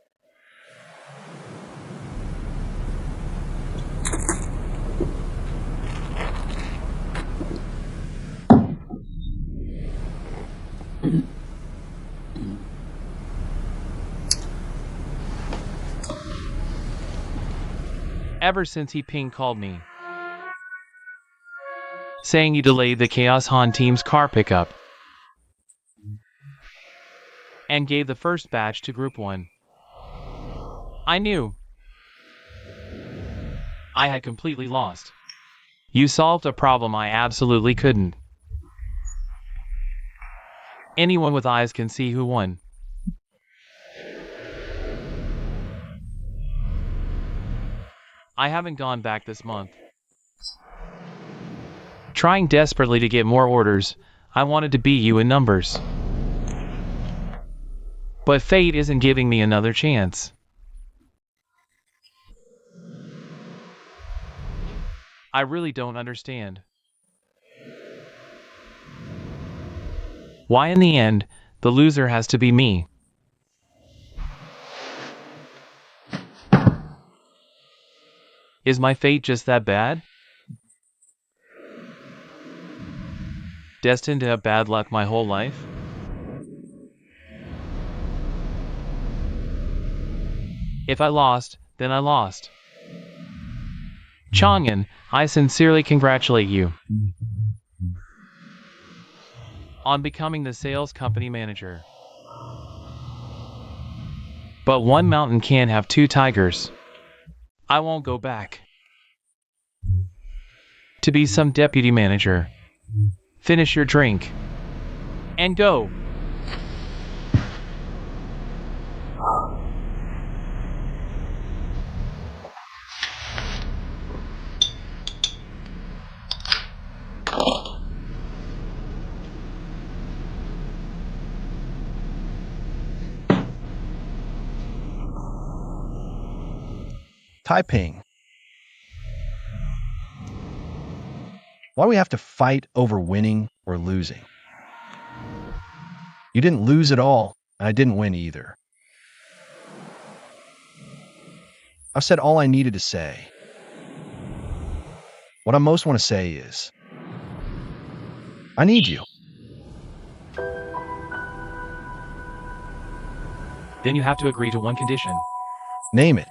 E: Ever since he called me, saying you delayed the Chaos Han team's car pickup, and gave the first batch to Group 1. I knew I had completely lost. You solved a problem I absolutely couldn't. Anyone with eyes can see who won. I haven't gone back this month. Trying desperately to get more orders, I wanted to beat you in numbers. But fate isn't giving me another chance. I really don't understand. Why in the end, the loser has to be me? Is my fate just that bad? Destined to have bad luck my whole life? If I lost, then I lost. Chang'an, I sincerely congratulate you on becoming the sales company manager. But one mountain can't have two tigers. I won't go back to be some deputy manager. Finish your drink and go.
B: Taiping. Why do we have to fight over winning or losing? You didn't lose at all, and I didn't win either. I've said all I needed to say. What I most want to say is, I need you.
E: Then you have to agree to one condition.
B: Name it.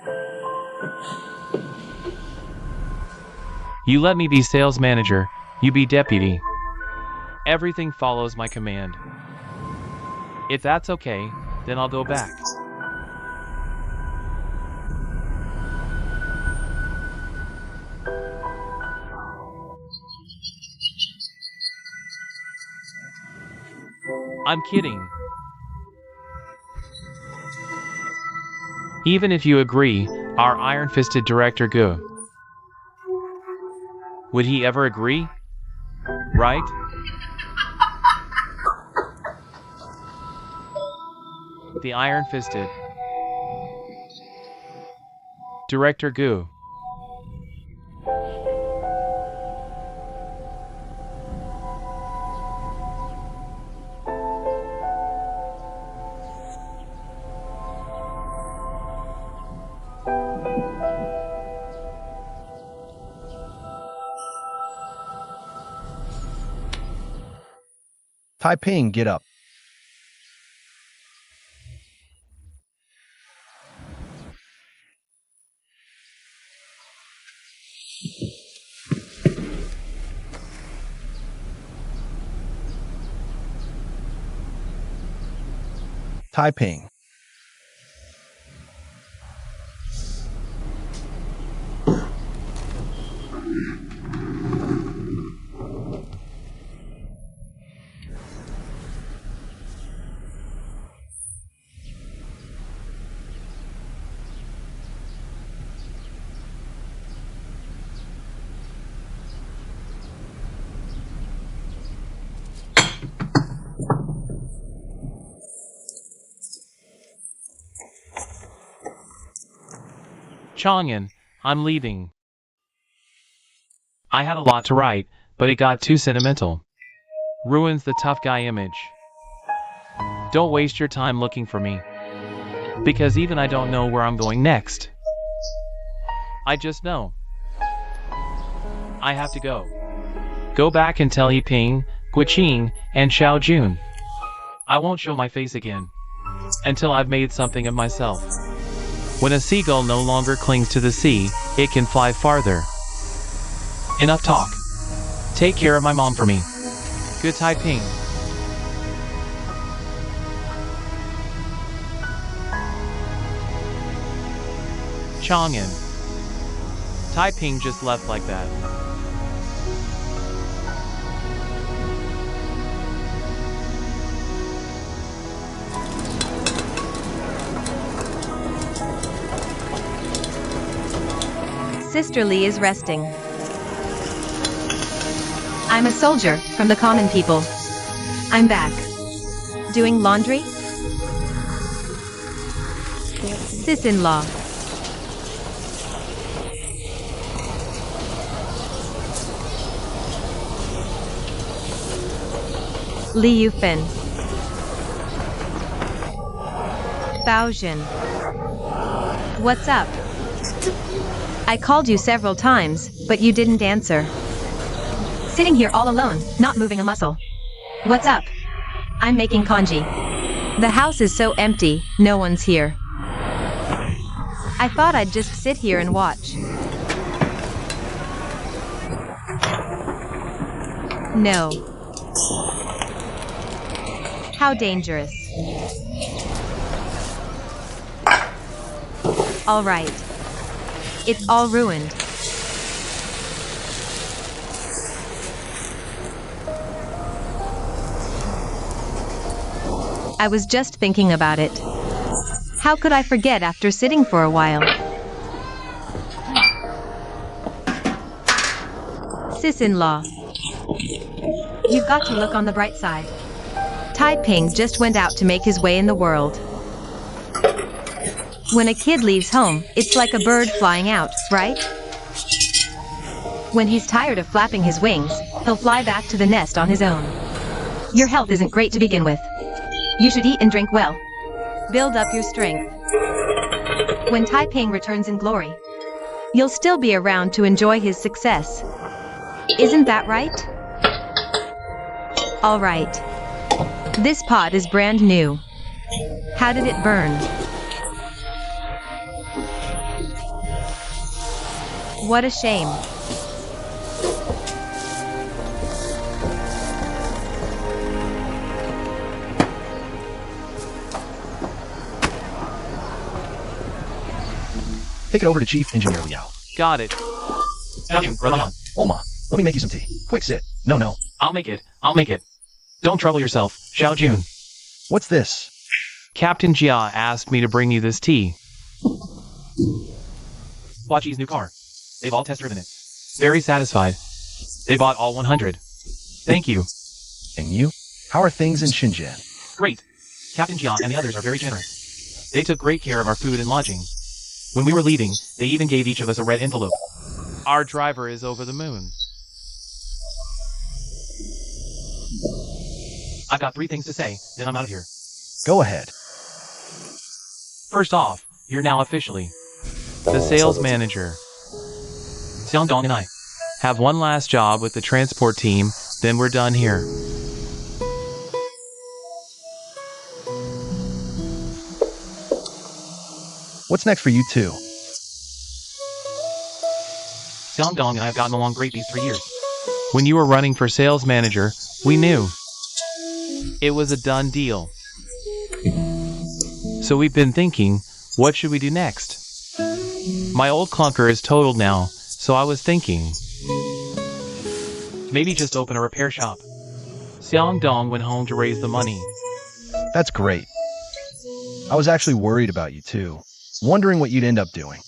E: You let me be sales manager, you be deputy. Everything follows my command. If that's okay, then I'll go back. I'm kidding. Even if you agree, our iron-fisted director Gu, would he ever agree? Right? The iron-fisted director Gu.
B: Taiping, get up. Taiping.
E: Chang'an, I'm leaving. I had a lot to write, but it got too sentimental. Ruins the tough guy image. Don't waste your time looking for me. Because even I don't know where I'm going next. I just know. I have to go. Go back and tell Yiping, Guiqing, and Xiao Jun. I won't show my face again. Until I've made something of myself. When a seagull no longer clings to the sea, it can fly farther. Enough talk. Take care of my mom for me. Good Taiping. Chang'an. Taiping just left like that.
F: Sister Lee is resting. I'm a soldier from the common people. I'm back. Doing laundry? Sis-in-law. Li Yufeng. Baojun. What's up? I called you several times, but you didn't answer. Sitting here all alone, not moving a muscle. What's up? I'm making congee. The house is so empty, no one's here. I thought I'd just sit here and watch. No. How dangerous. All right. It's all ruined. I was just thinking about it. How could I forget after sitting for a while? Sis-in-law. You've got to look on the bright side. Taiping just went out to make his way in the world. When a kid leaves home, it's like a bird flying out, right? When he's tired of flapping his wings, he'll fly back to the nest on his own. Your health isn't great to begin with. You should eat and drink well. Build up your strength. When Taiping returns in glory, you'll still be around to enjoy his success. Isn't that right? All right. This pot is brand new. How did it burn? What a shame.
B: Take it over to Chief Engineer Liao.
E: Got it.
B: Oma, let me make you some tea. Quick sit. No.
E: I'll make it. Don't trouble yourself, Xiao Jun.
B: What's this?
E: Captain Jia asked me to bring you this tea. Huaqi's new car. They've all test driven it. Very satisfied. They bought all 100. Thank you.
B: And you? How are things in Shenzhen?
E: Great. Captain Jia and the others are very generous. They took great care of our food and lodging. When we were leaving, they even gave each of us a red envelope. Our driver is over the moon. I've got 3 things to say, then I'm out of here.
B: Go ahead.
E: First off, you're now officially the sales manager. Xiangdong and I have one last job with the transport team, then we're done here.
B: What's next for you two?
E: Xiangdong and I have gotten along great these 3 years. When you were running for sales manager, we knew. It was a done deal. So we've been thinking, what should we do next? My old clunker is totaled now, so I was thinking, maybe just open a repair shop. Xiang Dong went home to raise the money.
B: That's great. I was actually worried about you too, wondering what you'd end up doing.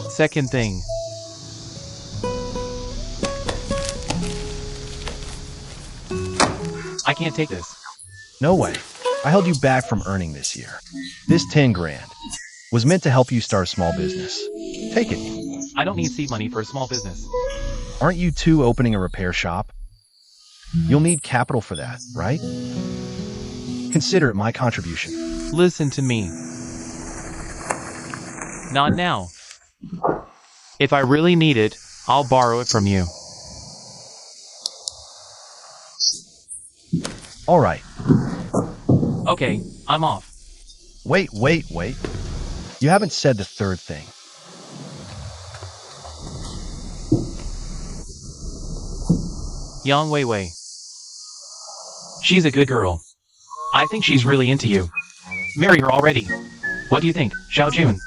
E: Second thing, I can't take this.
B: No way. I held you back from earning this year. This 10 grand was meant to help you start a small business. Take it.
E: I don't need seed money for a small business.
B: Aren't you two opening a repair shop? You'll need capital for that, right? Consider it my contribution.
E: Listen to me. Not now. If I really need it, I'll borrow it from you.
B: All right.
E: Okay, I'm off.
B: Wait. You haven't said the third thing.
E: Yang Weiwei. She's a good girl. I think she's really into you. Marry her already. What do you think, Xiao Jun?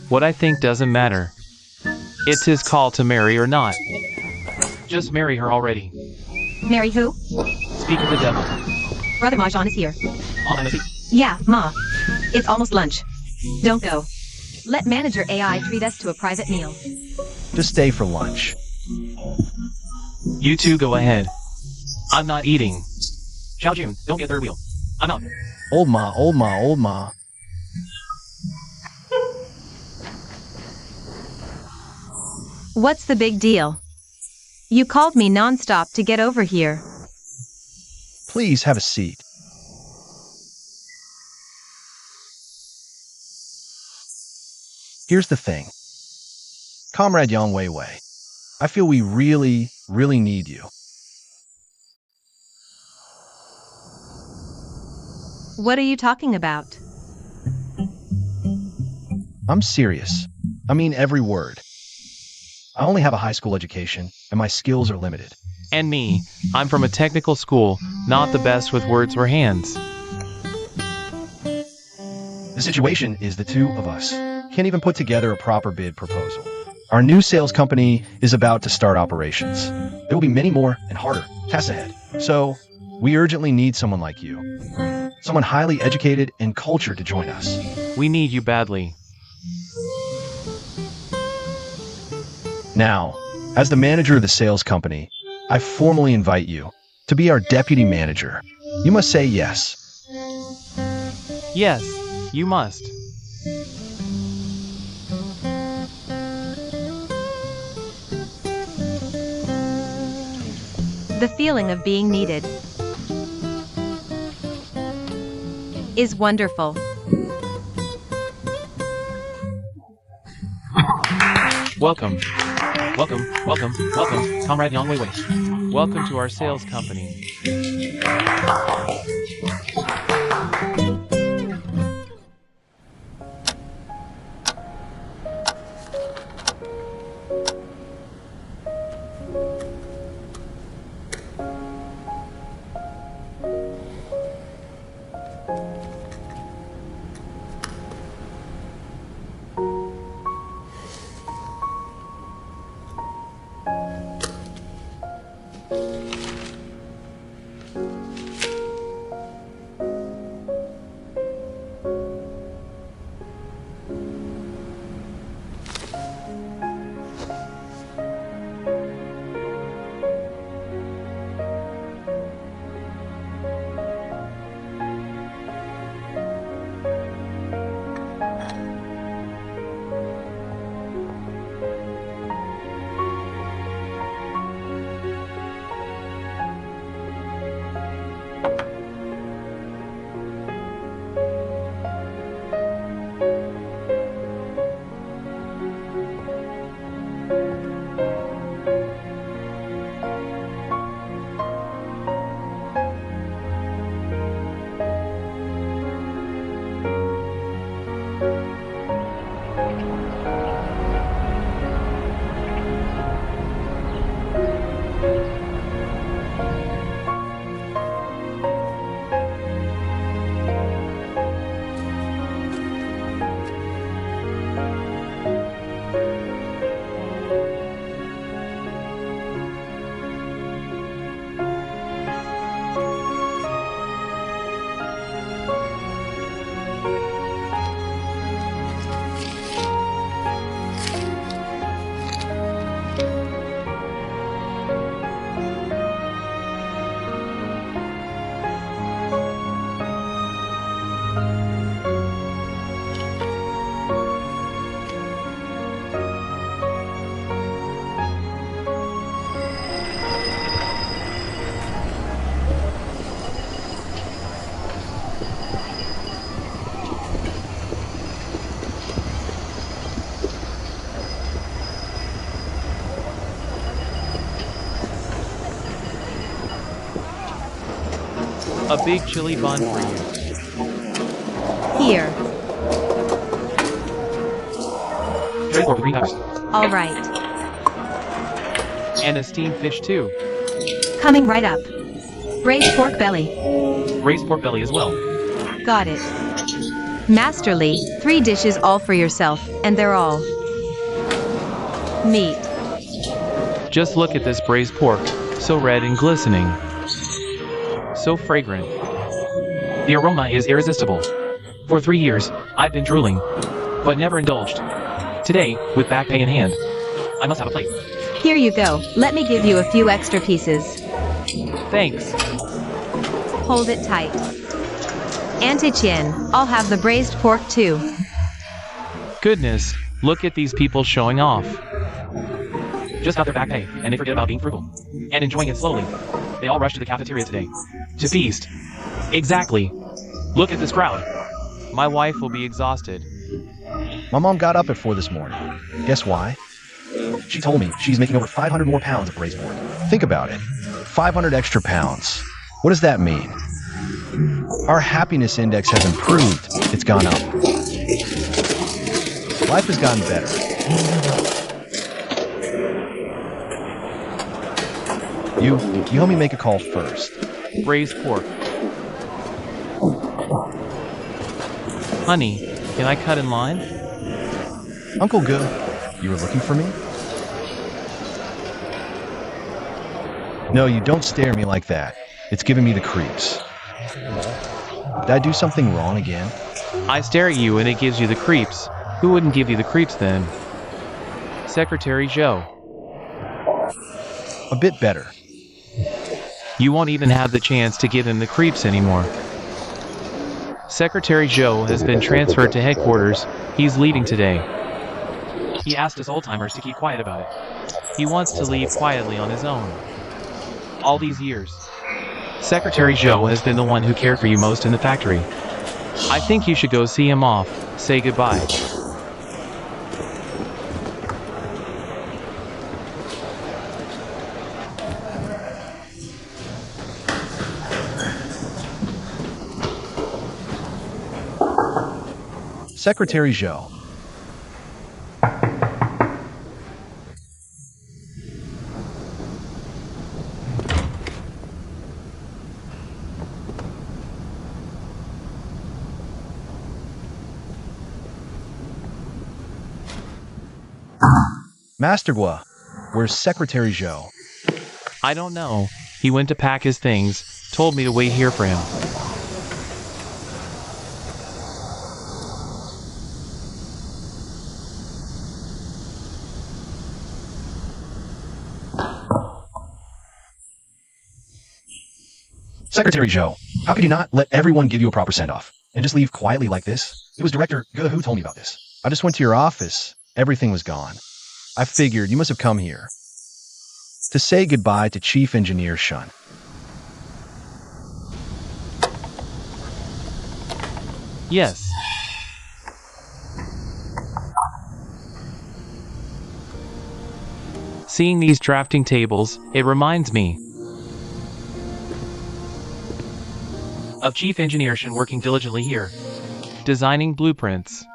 E: What I think doesn't matter. It's his call to marry or not. Just marry her already.
F: Marry who?
E: Speak of the devil.
F: Brother Mahjong is here.
E: Honestly,
F: Yeah, Ma. It's almost lunch. Don't go. Let manager AI treat us to a private meal.
B: Just stay for lunch.
E: you two go ahead. I'm not eating. Xiao Jun, don't get third wheel. I'm out.
B: Old ma.
F: What's the big deal? You called me non-stop to get over here.
B: Please have a seat. Here's the thing. Comrade Yang Weiwei, I feel we really need you.
F: What are you talking about?
B: I'm serious. I mean every word. I only have a high school education, and my skills are limited.
E: And me, I'm from a technical school, not the best with words or hands.
B: The situation is the two of us can't even put together a proper bid proposal. Our new sales company is about to start operations. There will be many more and harder tasks ahead. So, we urgently need someone like you. Someone highly educated and cultured to join us.
E: We need you badly.
B: Now, as the manager of the sales company, I formally invite you to be our deputy manager. You must say yes.
E: Yes, you must.
F: The feeling of being needed is wonderful.
E: Welcome, Comrade Yang Weiwei. Welcome to our sales company. A big chili bun for you.
F: Here.
A: Shredded pork with green peppers.
F: All right.
E: And a steamed fish too.
F: Coming right up. Braised pork belly.
A: Braised pork belly as well.
F: Got it. Masterly, 3 dishes all for yourself, and they're all meat.
E: Just look at this braised pork, so red and glistening. So fragrant.
A: The aroma is irresistible. For 3 years, I've been drooling, but never indulged. Today, with back pay in hand, I must have a plate.
F: Here you go. Let me give you a few extra pieces.
E: Thanks.
F: Hold it tight. Auntie Chien, I'll have the braised pork too.
E: Goodness, look at these people showing off.
A: Just got their back pay, and they forget about being frugal. And enjoying it slowly. They all rush to the cafeteria today. To feast. Exactly. Look at this crowd.
E: My wife will be exhausted.
B: My mom got up at 4 this morning. Guess why? She told me she's making over 500 more pounds of braised pork. Think about it. 500 extra pounds. What does that mean? Our happiness index has improved. It's gone up. Life has gotten better. You help me make a call first.
E: Braised pork. Honey, can I cut in line?
B: Uncle Go, you were looking for me? No, you don't stare at me like that. It's giving me the creeps. Did I do something wrong again?
E: I stare at you and it gives you the creeps. Who wouldn't give you the creeps then? Secretary Joe.
B: A bit better.
E: You won't even have the chance to give him the creeps anymore. Secretary Joe has been transferred to headquarters. He's leaving today.
A: He asked us old-timers to keep quiet about it.
E: He wants to leave quietly on his own. All these years. Secretary Joe has been the one who cared for you most in the factory. I think you should go see him off. Say goodbye.
B: Secretary Joe. Master Gua, where's Secretary Joe?
E: I don't know. He went to pack his things, told me to wait here for him.
B: Secretary Joe, how could you not let everyone give you a proper send-off and just leave quietly like this? It was Director Ge who told me about this. I just went to your office. Everything was gone. I figured you must have come here to say goodbye to Chief Engineer Shun.
E: Yes. Seeing these drafting tables, it reminds me
A: of Chief Engineer Shun working diligently here.
E: Designing blueprints.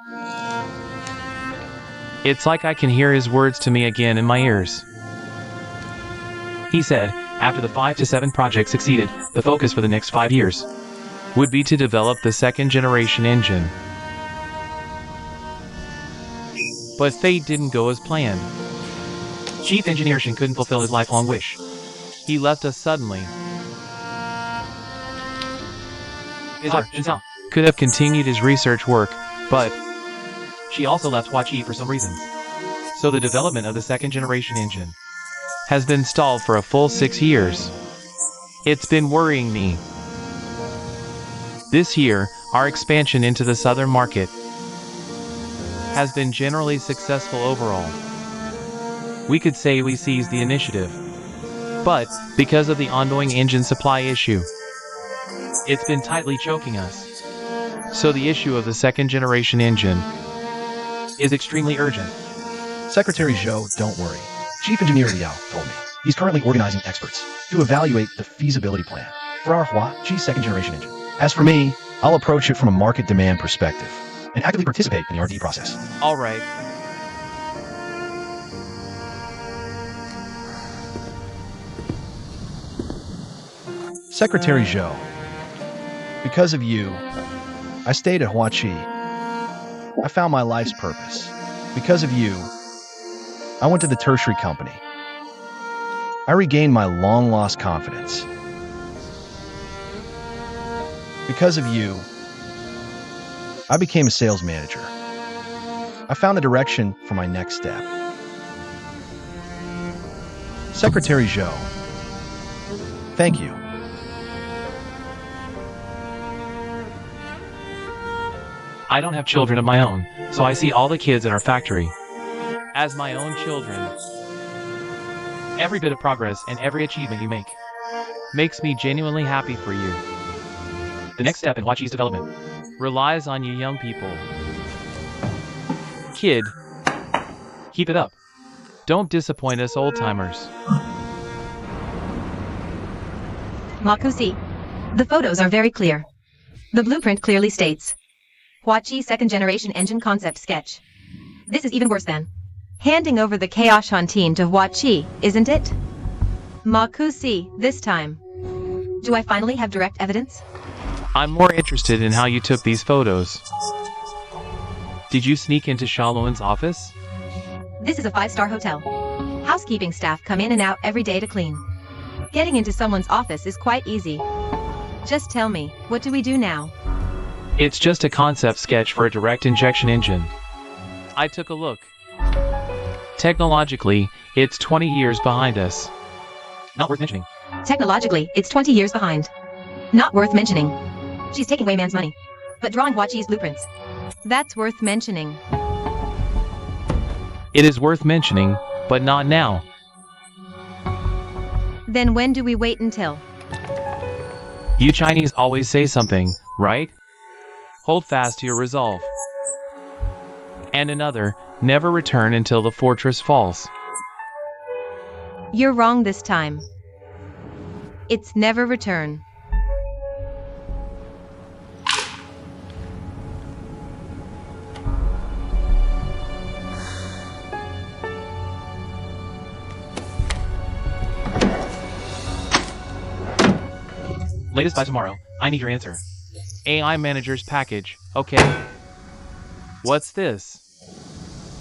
E: It's like I can hear his words to me again in my ears.
A: He said, after the 5 to 7 project succeeded, the focus for the next 5 years
E: would be to develop the second generation engine. But fate didn't go as planned.
A: Chief Engineer Shun couldn't fulfill his lifelong wish.
E: He left us suddenly.
A: His daughter, Jinsang,
E: Could have continued his research work, but
A: she also left Hua Qi for some reasons. So the development of the second generation engine
E: has been stalled for a full 6 years. It's been worrying me. This year, our expansion into the southern market has been generally successful overall. We could say we seized the initiative. But, because of the ongoing engine supply issue, it's been tightly choking us. So the issue of the second generation engine
A: is extremely urgent.
B: Secretary Joe, don't worry. Chief Engineer Liao told me he's currently organizing experts to evaluate the feasibility plan for our Huachi second-generation engine. As for me, I'll approach it from a market demand perspective and actively participate in the R&D process.
E: Alright.
B: Secretary Zhou, because of you, I stayed at Huachi. I found my life's purpose. Because of you, I went to the tertiary company. I regained my long-lost confidence. Because of you, I became a sales manager. I found a direction for my next step. Secretary Zhou, thank you.
E: I don't have children of my own, so I see all the kids in our factory as my own children. Every bit of progress and every achievement you make makes me genuinely happy for you. The next step in Huachi's development relies on you young people. Kid, keep it up. Don't disappoint us old-timers.
F: Makusi. The photos are very clear. The blueprint clearly states Huachi second-generation engine concept sketch. This is even worse than handing over the Kaoshan team to Huachi, isn't it? Makusi, this time. Do I finally have direct evidence?
E: I'm more interested in how you took these photos. Did you sneak into Shaolun's office?
F: This is a 5-star hotel. Housekeeping staff come in and out every day to clean. Getting into someone's office is quite easy. Just tell me, what do we do now?
E: It's just a concept sketch for a direct injection engine. I took a look. Technologically, it's 20 years behind us.
A: Not worth mentioning.
F: Technologically, it's 20 years behind. Not worth mentioning. She's taking Wayman's money, but drawing Huachi's blueprints. That's worth mentioning.
E: It is worth mentioning, but not now.
F: Then when do we wait until?
E: You Chinese always say something, right? Hold fast to your resolve. And another, never return until the fortress falls.
F: You're wrong this time. It's never return.
A: Latest by tomorrow. I need your answer.
E: AI manager's package, okay. What's this?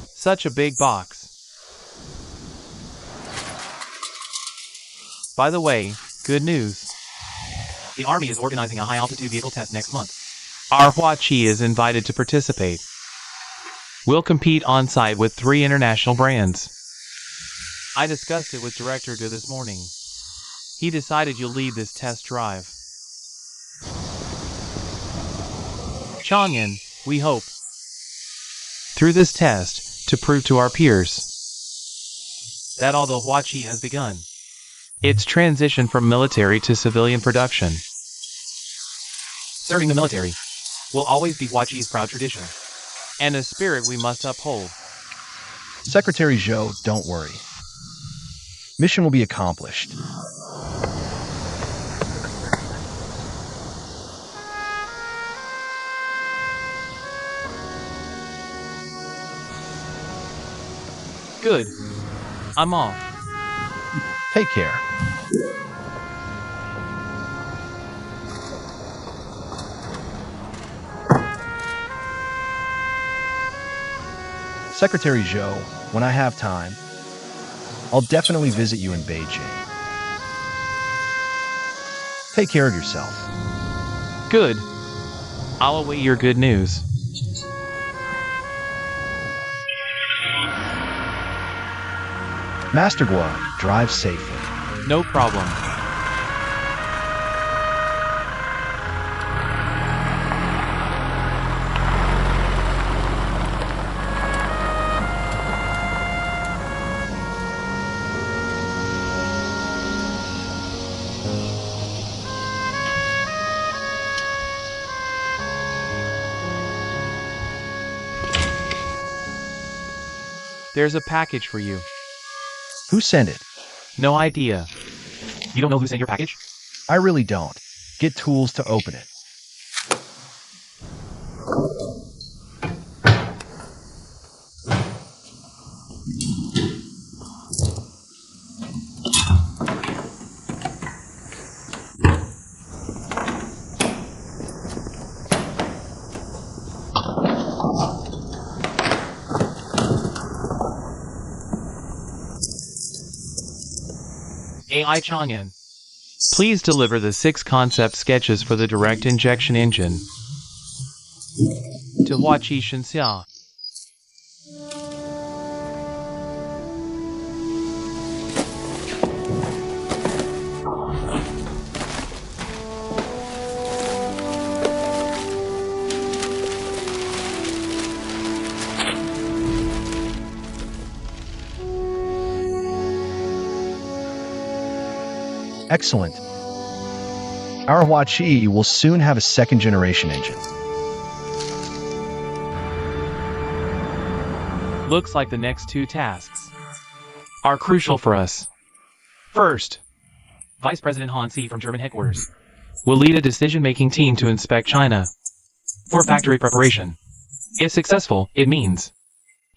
E: Such a big box. By the way, good news.
A: The Army is organizing a high-altitude vehicle test next month.
E: Our Huachi is invited to participate. We'll compete on-site with 3 international brands. I discussed it with Director Do this morning. He decided you'll lead this test drive. Chang'an, we hope, through this test, to prove to our peers that although Huachi has begun its transition from military to civilian production,
A: Serving the military will always be Huachi's proud tradition.
E: and a spirit we must uphold.
B: Secretary Zhou, don't worry. Mission will be accomplished.
E: Good. I'm off.
B: Take care. Secretary Zhou, when I have time, I'll definitely visit you in Beijing. Take care of yourself.
E: Good. I'll await your good news.
B: Master Guo, drive safely.
E: No problem. There's a package for you.
B: Who sent it?
E: No idea.
A: You don't know who sent your package?
B: I really don't. Get tools to open it.
E: AI Chang'an, please deliver the 6 concept sketches for the direct injection engine to Huaqi Shenxia.
B: Excellent. Our Huaqi will soon have a second-generation engine.
E: Looks like the next 2 tasks are crucial for us. First, Vice President Han Si from German headquarters will lead a decision-making team to inspect China for factory preparation. If successful, it means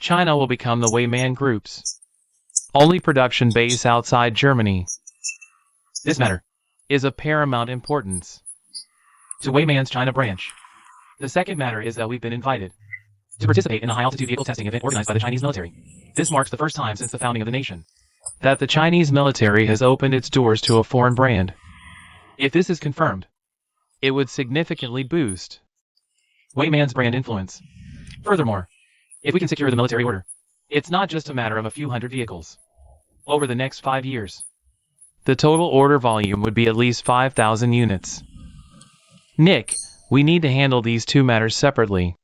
E: China will become the Weiman Group's only production base outside Germany. This matter is of paramount importance to Weiman's China branch. The second matter is that we've been invited to participate in a high-altitude vehicle testing event organized by the Chinese military. This marks the first time since the founding of the nation that the Chinese military has opened its doors to a foreign brand. If this is confirmed, it would significantly boost Weiman's brand influence. Furthermore, if we can secure the military order, it's not just a matter of a few hundred vehicles. Over the next 5 years, the total order volume would be at least 5,000 units. Nick, we need to handle these 2 matters separately.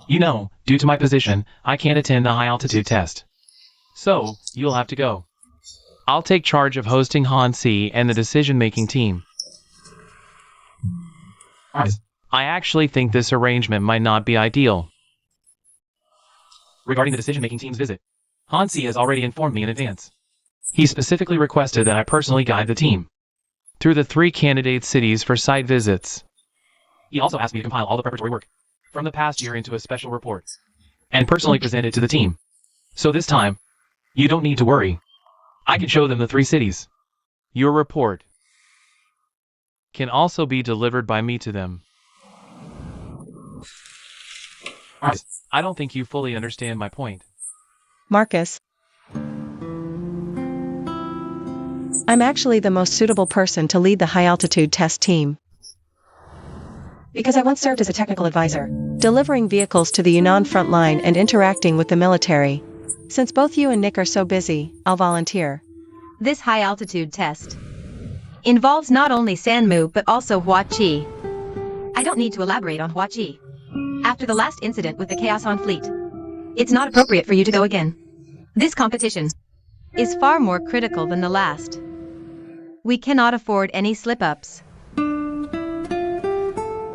E: You know, due to my position, I can't attend the high-altitude test. So, you'll have to go. I'll take charge of hosting Han Si and the decision-making team. I actually think this arrangement might not be ideal. Regarding the decision-making team's visit, Han Si has already informed me in advance. He specifically requested that I personally guide the team through the 3 candidate cities for site visits. He also asked me to compile all the preparatory work from the past year into a special report and personally present it to the team. So this time, you don't need to worry. I can show them the 3 cities. Your report can also be delivered by me to them. I don't think you fully understand my point.
D: Marcus, I'm actually the most suitable person to lead the high-altitude test team. Because I once served as a technical advisor, delivering vehicles to the Yunnan front line and interacting with the military. Since both you and Nick are so busy, I'll volunteer.
F: This high-altitude test involves not only Sanmu but also Huaqi. I don't need to elaborate on Huaqi. After the last incident with the Chaos on Fleet, it's not appropriate for you to go again. This competition is far more critical than the last. We cannot afford any slip-ups.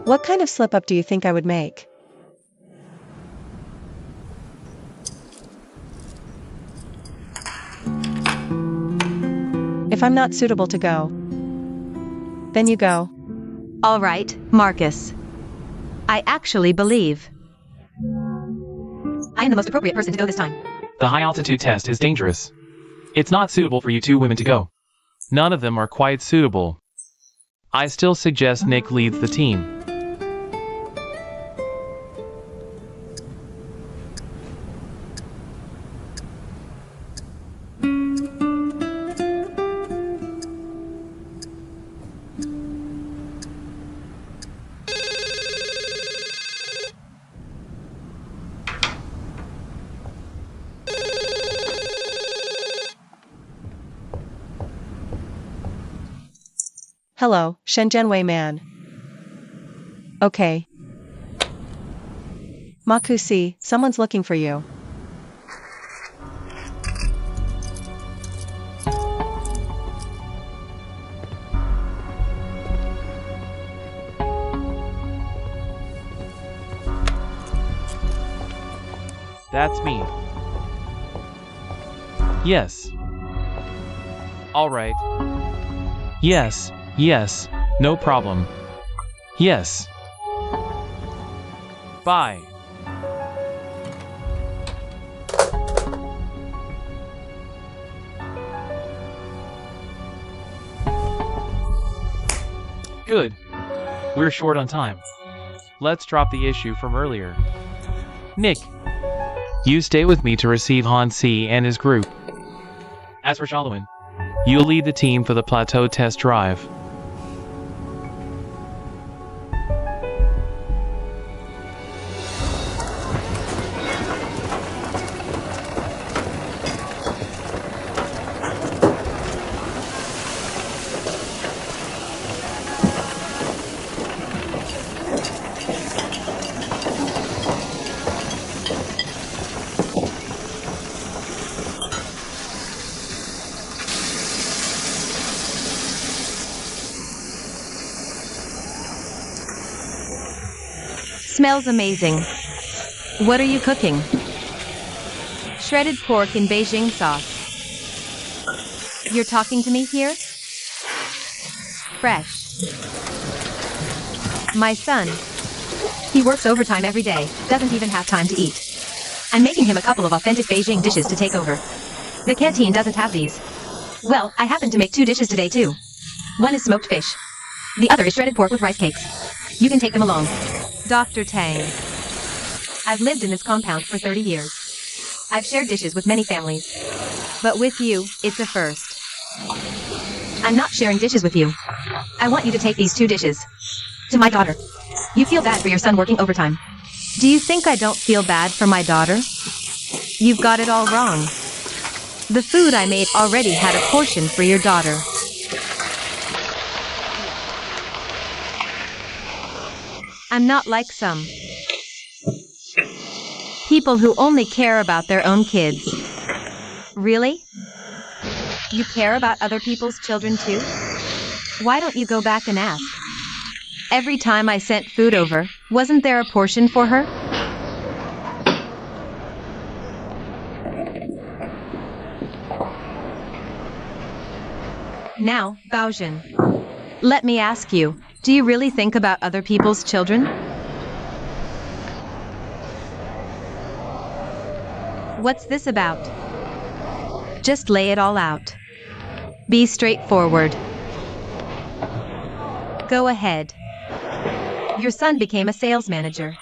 D: What kind of slip-up do you think I would make? If I'm not suitable to go, then you go.
F: All right, Marcus. I actually believe I am the most appropriate person to go this time.
E: The high-altitude test is dangerous. It's not suitable for you 2 women to go. None of them are quite suitable. I still suggest Nick leads the team.
D: Hello, Shenzhen Weiman. Okay. Makusi, someone's looking for you.
E: That's me. Yes. All right. Yes, Yes, no problem. Yes. Bye. Good. We're short on time. Let's drop the issue from earlier. Nick, you stay with me to receive Han C and his group.
A: As for Shaolin,
E: You'll lead the team for the plateau test drive.
F: Smells amazing. What are you cooking? Shredded pork in Beijing sauce. You're talking to me here? Fresh. My son. He works overtime every day, doesn't even have time to eat. I'm making him a couple of authentic Beijing dishes to take over. The canteen doesn't have these. Well, I happen to make 2 dishes today too. One is smoked fish. The other is shredded pork with rice cakes. You can take them along. Dr. Tang. I've lived in this compound for 30 years. I've shared dishes with many families. But with you, it's a first. I'm not sharing dishes with you. I want you to take these 2 dishes. To my daughter. You feel bad for your son working overtime. Do you think I don't feel bad for my daughter? You've got it all wrong. The food I made already had a portion for your daughter. I'm not like some people who only care about their own kids. Really? You care about other people's children too? Why don't you go back and ask? Every time I sent food over, wasn't there a portion for her? Now, Baojin, let me ask you, do you really think about other people's children? What's this about? Just lay it all out. Be straightforward. Go ahead. Your son became a sales manager.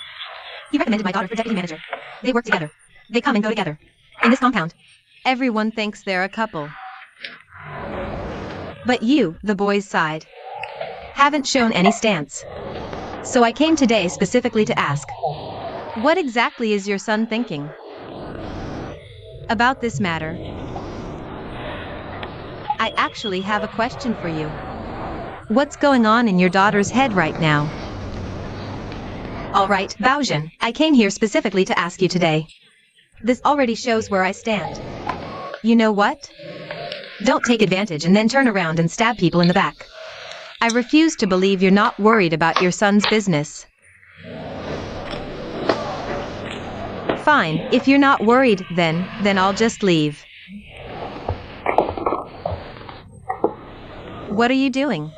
F: He recommended my daughter for deputy manager. They work together. They come and go together. In this compound. Everyone thinks they're a couple. But you, the boys' side, haven't shown any stance. So I came today specifically to ask, what exactly is your son thinking about this matter? I actually have a question for you. What's going on in your daughter's head right now? All right, Baojin, I came here specifically to ask you today. This already shows where I stand. You know what? Don't take advantage and then turn around and stab people in the back. I refuse to believe you're not worried about your son's business. Fine, if you're not worried, then I'll just leave. What are you doing?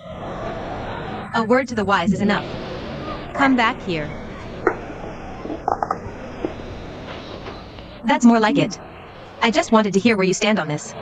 F: A word to the wise is enough. Come back here. That's more like it. I just wanted to hear where you stand on this.